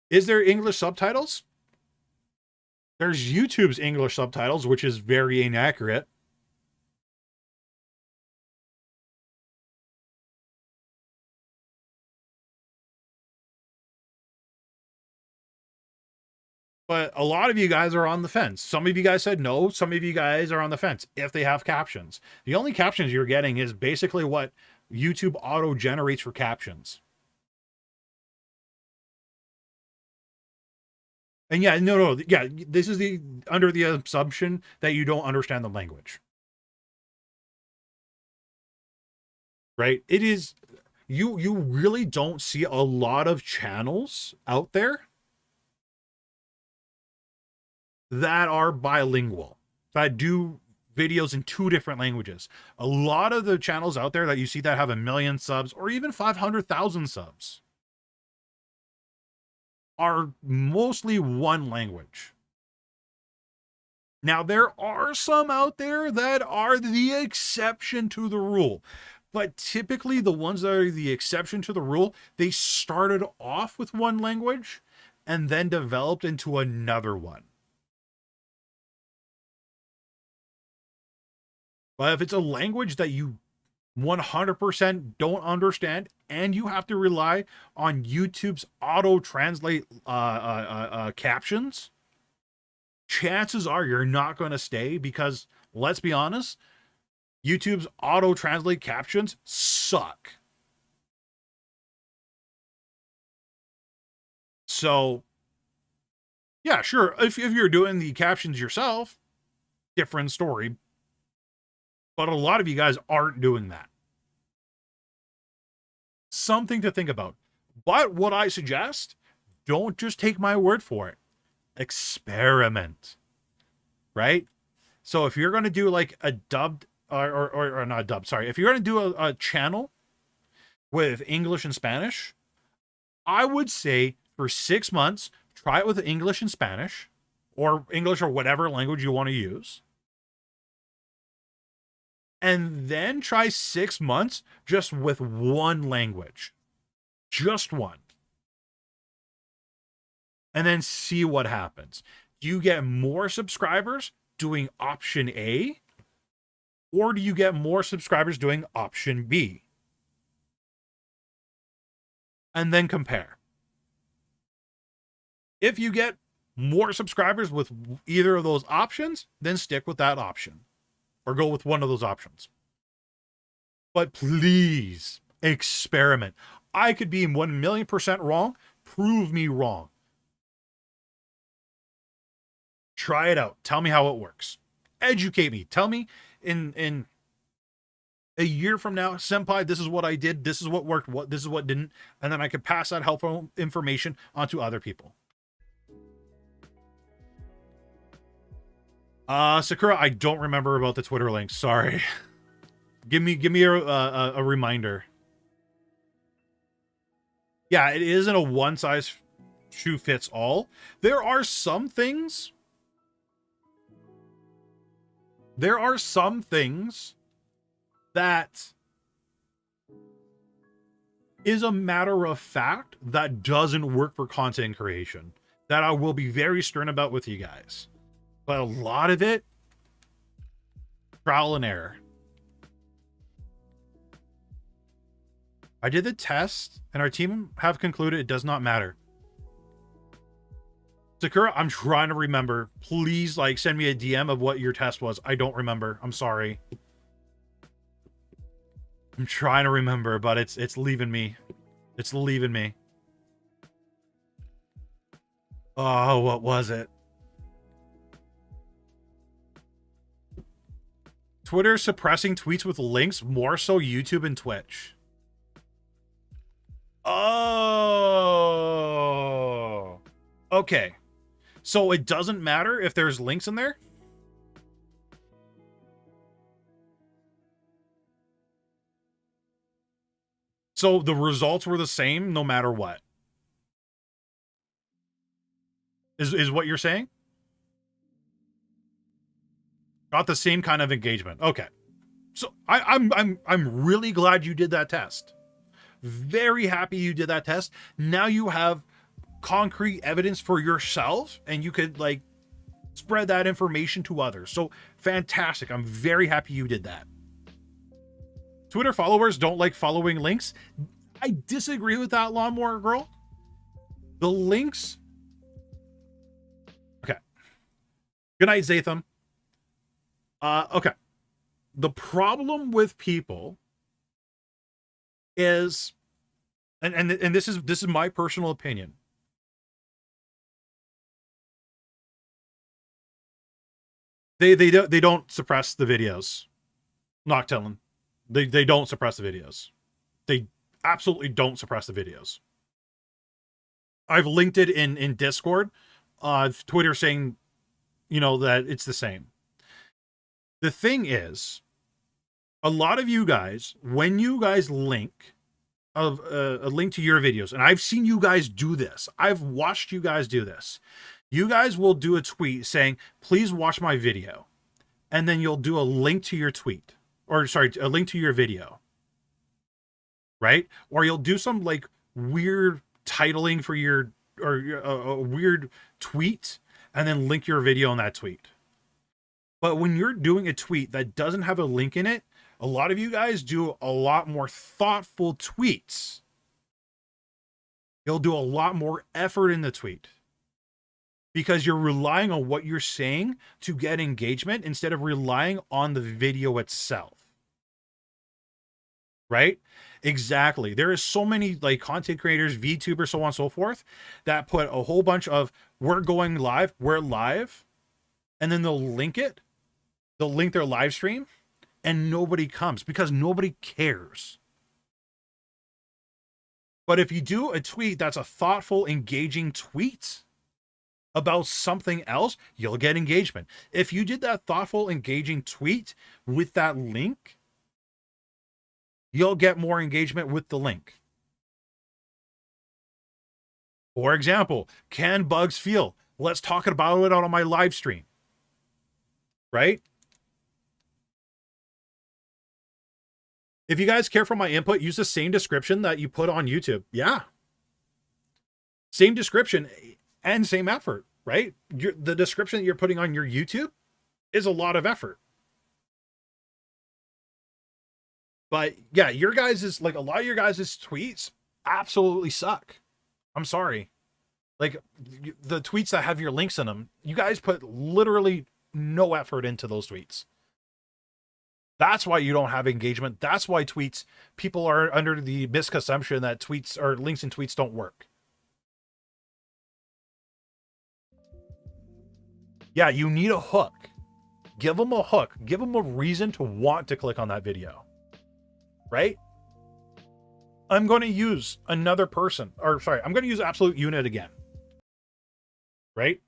Is there English subtitles? There's YouTube's English subtitles, which is very inaccurate. But a lot of you guys are on the fence. Some of you guys said no. Some of you guys are on the fence if they have captions. The only captions you're getting is basically what YouTube auto generates for captions. And yeah, no, yeah, this is under the assumption that you don't understand the language. Right? It is, you really don't see a lot of channels out there that are bilingual, that do videos in 2 different languages. A lot of the channels out there that you see that have 1 million subs or even 500,000 subs are mostly one language. Now, there are some out there that are the exception to the rule, but typically the ones that are the exception to the rule, they started off with one language and then developed into another one. But if it's a language that you 100% don't understand and you have to rely on YouTube's auto translate captions, chances are you're not going to stay, because let's be honest, YouTube's auto translate captions suck. So yeah, sure, if you're doing the captions yourself, different story. But a lot of you guys aren't doing that. Something to think about. But what I suggest, don't just take my word for it. Experiment. Right? So if you're going to do like a dubbed, or not dubbed, sorry. If you're going to do a channel with English and Spanish, I would say for 6 months, try it with English and Spanish, or English or whatever language you want to use. And then try 6 months just with one language. Just one. And then see what happens. Do you get more subscribers doing option A? Or do you get more subscribers doing option B? And then compare. If you get more subscribers with either of those options, then stick with that option. Or go with one of those options. But please experiment. I could be 1,000,000% wrong. Prove me wrong. Try it out. Tell me how it works. Educate me. Tell me in a year from now, Senpai, this is what I did. This is what worked. This is what didn't. And then I could pass that helpful information onto other people. Sakura, I don't remember about the Twitter link. Sorry. Give me a reminder. Yeah, it isn't a one size shoe fits all. There are some things. That is a matter of fact that doesn't work for content creation, that I will be very stern about with you guys. But a lot of it, trial and error. I did the test, and our team have concluded it does not matter. Sakura, I'm trying to remember. Please, like, send me a DM of what your test was. I don't remember. I'm sorry. I'm trying to remember, but it's leaving me. It's leaving me. Oh, what was it? Twitter suppressing tweets with links, more so YouTube and Twitch. Oh. Okay. So it doesn't matter if there's links in there? So the results were the same no matter what? Is what you're saying? Got the same kind of engagement. Okay. So I'm really glad you did that test. Very happy you did that test. Now you have concrete evidence for yourself, and you could like spread that information to others. So fantastic. I'm very happy you did that. Twitter followers don't like following links. I disagree with that, Lawnmower Girl. The links. Okay. Good night, Zatham. Okay. The problem with people is, and this is my personal opinion. They don't suppress the videos. Noctilin. They don't suppress the videos. They absolutely don't suppress the videos. I've linked it in Discord. Twitter saying, that it's the same. The thing is, a lot of you guys, when you guys link a link to your videos, and I've seen you guys do this. I've watched you guys do this. You guys will do a tweet saying, please watch my video. And then you'll do a link to your tweet. Or sorry, a link to your video. Right? Or you'll do some like weird titling for your, or a weird tweet, and then link your video on that tweet. But when you're doing a tweet that doesn't have a link in it, a lot of you guys do a lot more thoughtful tweets. You'll do a lot more effort in the tweet because you're relying on what you're saying to get engagement instead of relying on the video itself. Right? Exactly. There is so many like content creators, VTubers, so on and so forth, that put a whole bunch of we're going live, we're live, and then they'll link it. They'll link their live stream and nobody comes because nobody cares. But if you do a tweet that's a thoughtful, engaging tweet about something else, you'll get engagement. If you did that thoughtful, engaging tweet with that link, you'll get more engagement with the link. For example, can bugs feel? Let's talk about it on my live stream. Right? If you guys care for my input, use the same description that you put on YouTube. Yeah. Same description and same effort, right? The description that you're putting on your YouTube is a lot of effort. But yeah, your guys' like a lot of your guys' tweets absolutely suck. I'm sorry. Like the tweets that have your links in them, you guys put literally no effort into those tweets. That's why you don't have engagement. That's why people are under the misconception that tweets or links in tweets don't work. Yeah, you need a hook. Give them a hook. Give them a reason to want to click on that video. Right? I'm going to use another person, or sorry, I'm going to use Absolute Unit again. Right?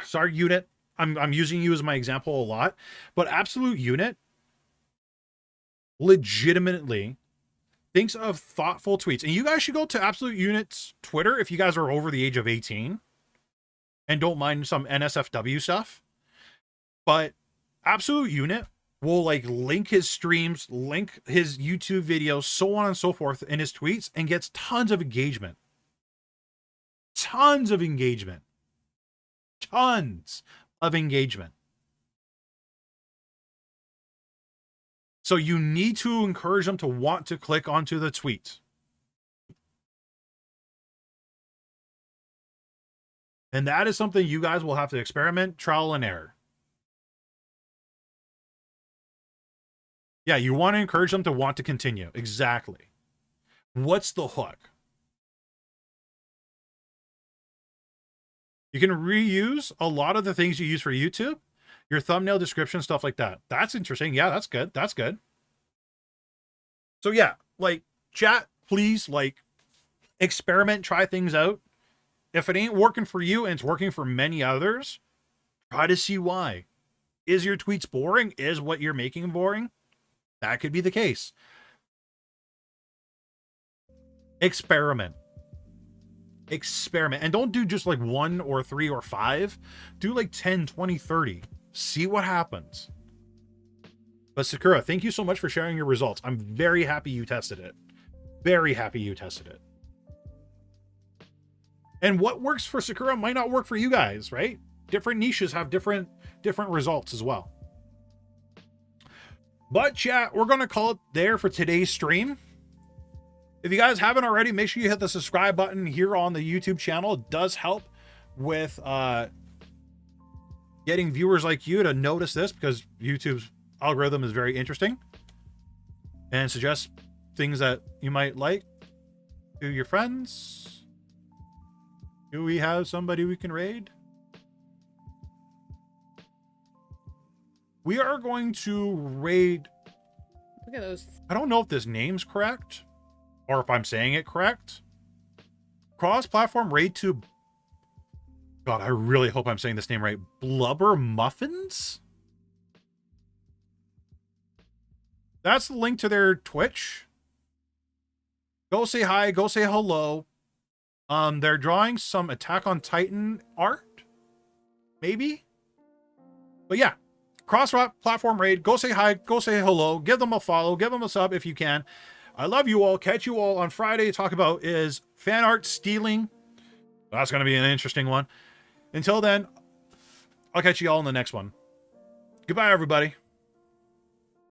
Sorry, Unit. I'm using you as my example a lot, but Absolute Unit legitimately thinks of thoughtful tweets. And you guys should go to Absolute Unit's Twitter if you guys are over the age of 18 and don't mind some NSFW stuff. But Absolute Unit will like link his streams, link his YouTube videos, so on and so forth in his tweets and gets tons of engagement. Tons of engagement. Tons of engagement. So you need to encourage them to want to click onto the tweet. And that is something you guys will have to experiment, trial and error. Yeah, you want to encourage them to want to continue. Exactly. What's the hook? You can reuse a lot of the things you use for YouTube. Your thumbnail description, stuff like that. That's interesting. Yeah, that's good. That's good. So yeah, like chat, please like experiment, try things out. If it ain't working for you and it's working for many others, try to see why. Is your tweets boring? Is what you're making boring? That could be the case. Experiment. Experiment. And don't do just like 1 or 3 or 5. Do like 10, 20, 30. See what happens. But Sakura, thank you so much for sharing your results. I'm very happy you tested it. Very happy you tested it. And what works for Sakura might not work for you guys, right? Different niches have different results as well. But chat, we're going to call it there for today's stream. If you guys haven't already, make sure you hit the subscribe button here on the YouTube channel. It does help with getting viewers like you to notice this because YouTube's algorithm is very interesting and suggests things that you might like to your friends. Do we have somebody we can raid? We are going to raid. Look at those. I don't know if this name's correct or if I'm saying it correct. Cross-platform raid to... God, I really hope I'm saying this name right. Blubber Muffins? That's the link to their Twitch. Go say hi. Go say hello. They're drawing some Attack on Titan art. Maybe? But yeah. Cross-platform raid. Go say hi. Go say hello. Give them a follow. Give them a sub if you can. I love you all. Catch you all on Friday to talk about is fan art stealing. That's going to be an interesting one. Until then, I'll catch you all in the next one. Goodbye, everybody.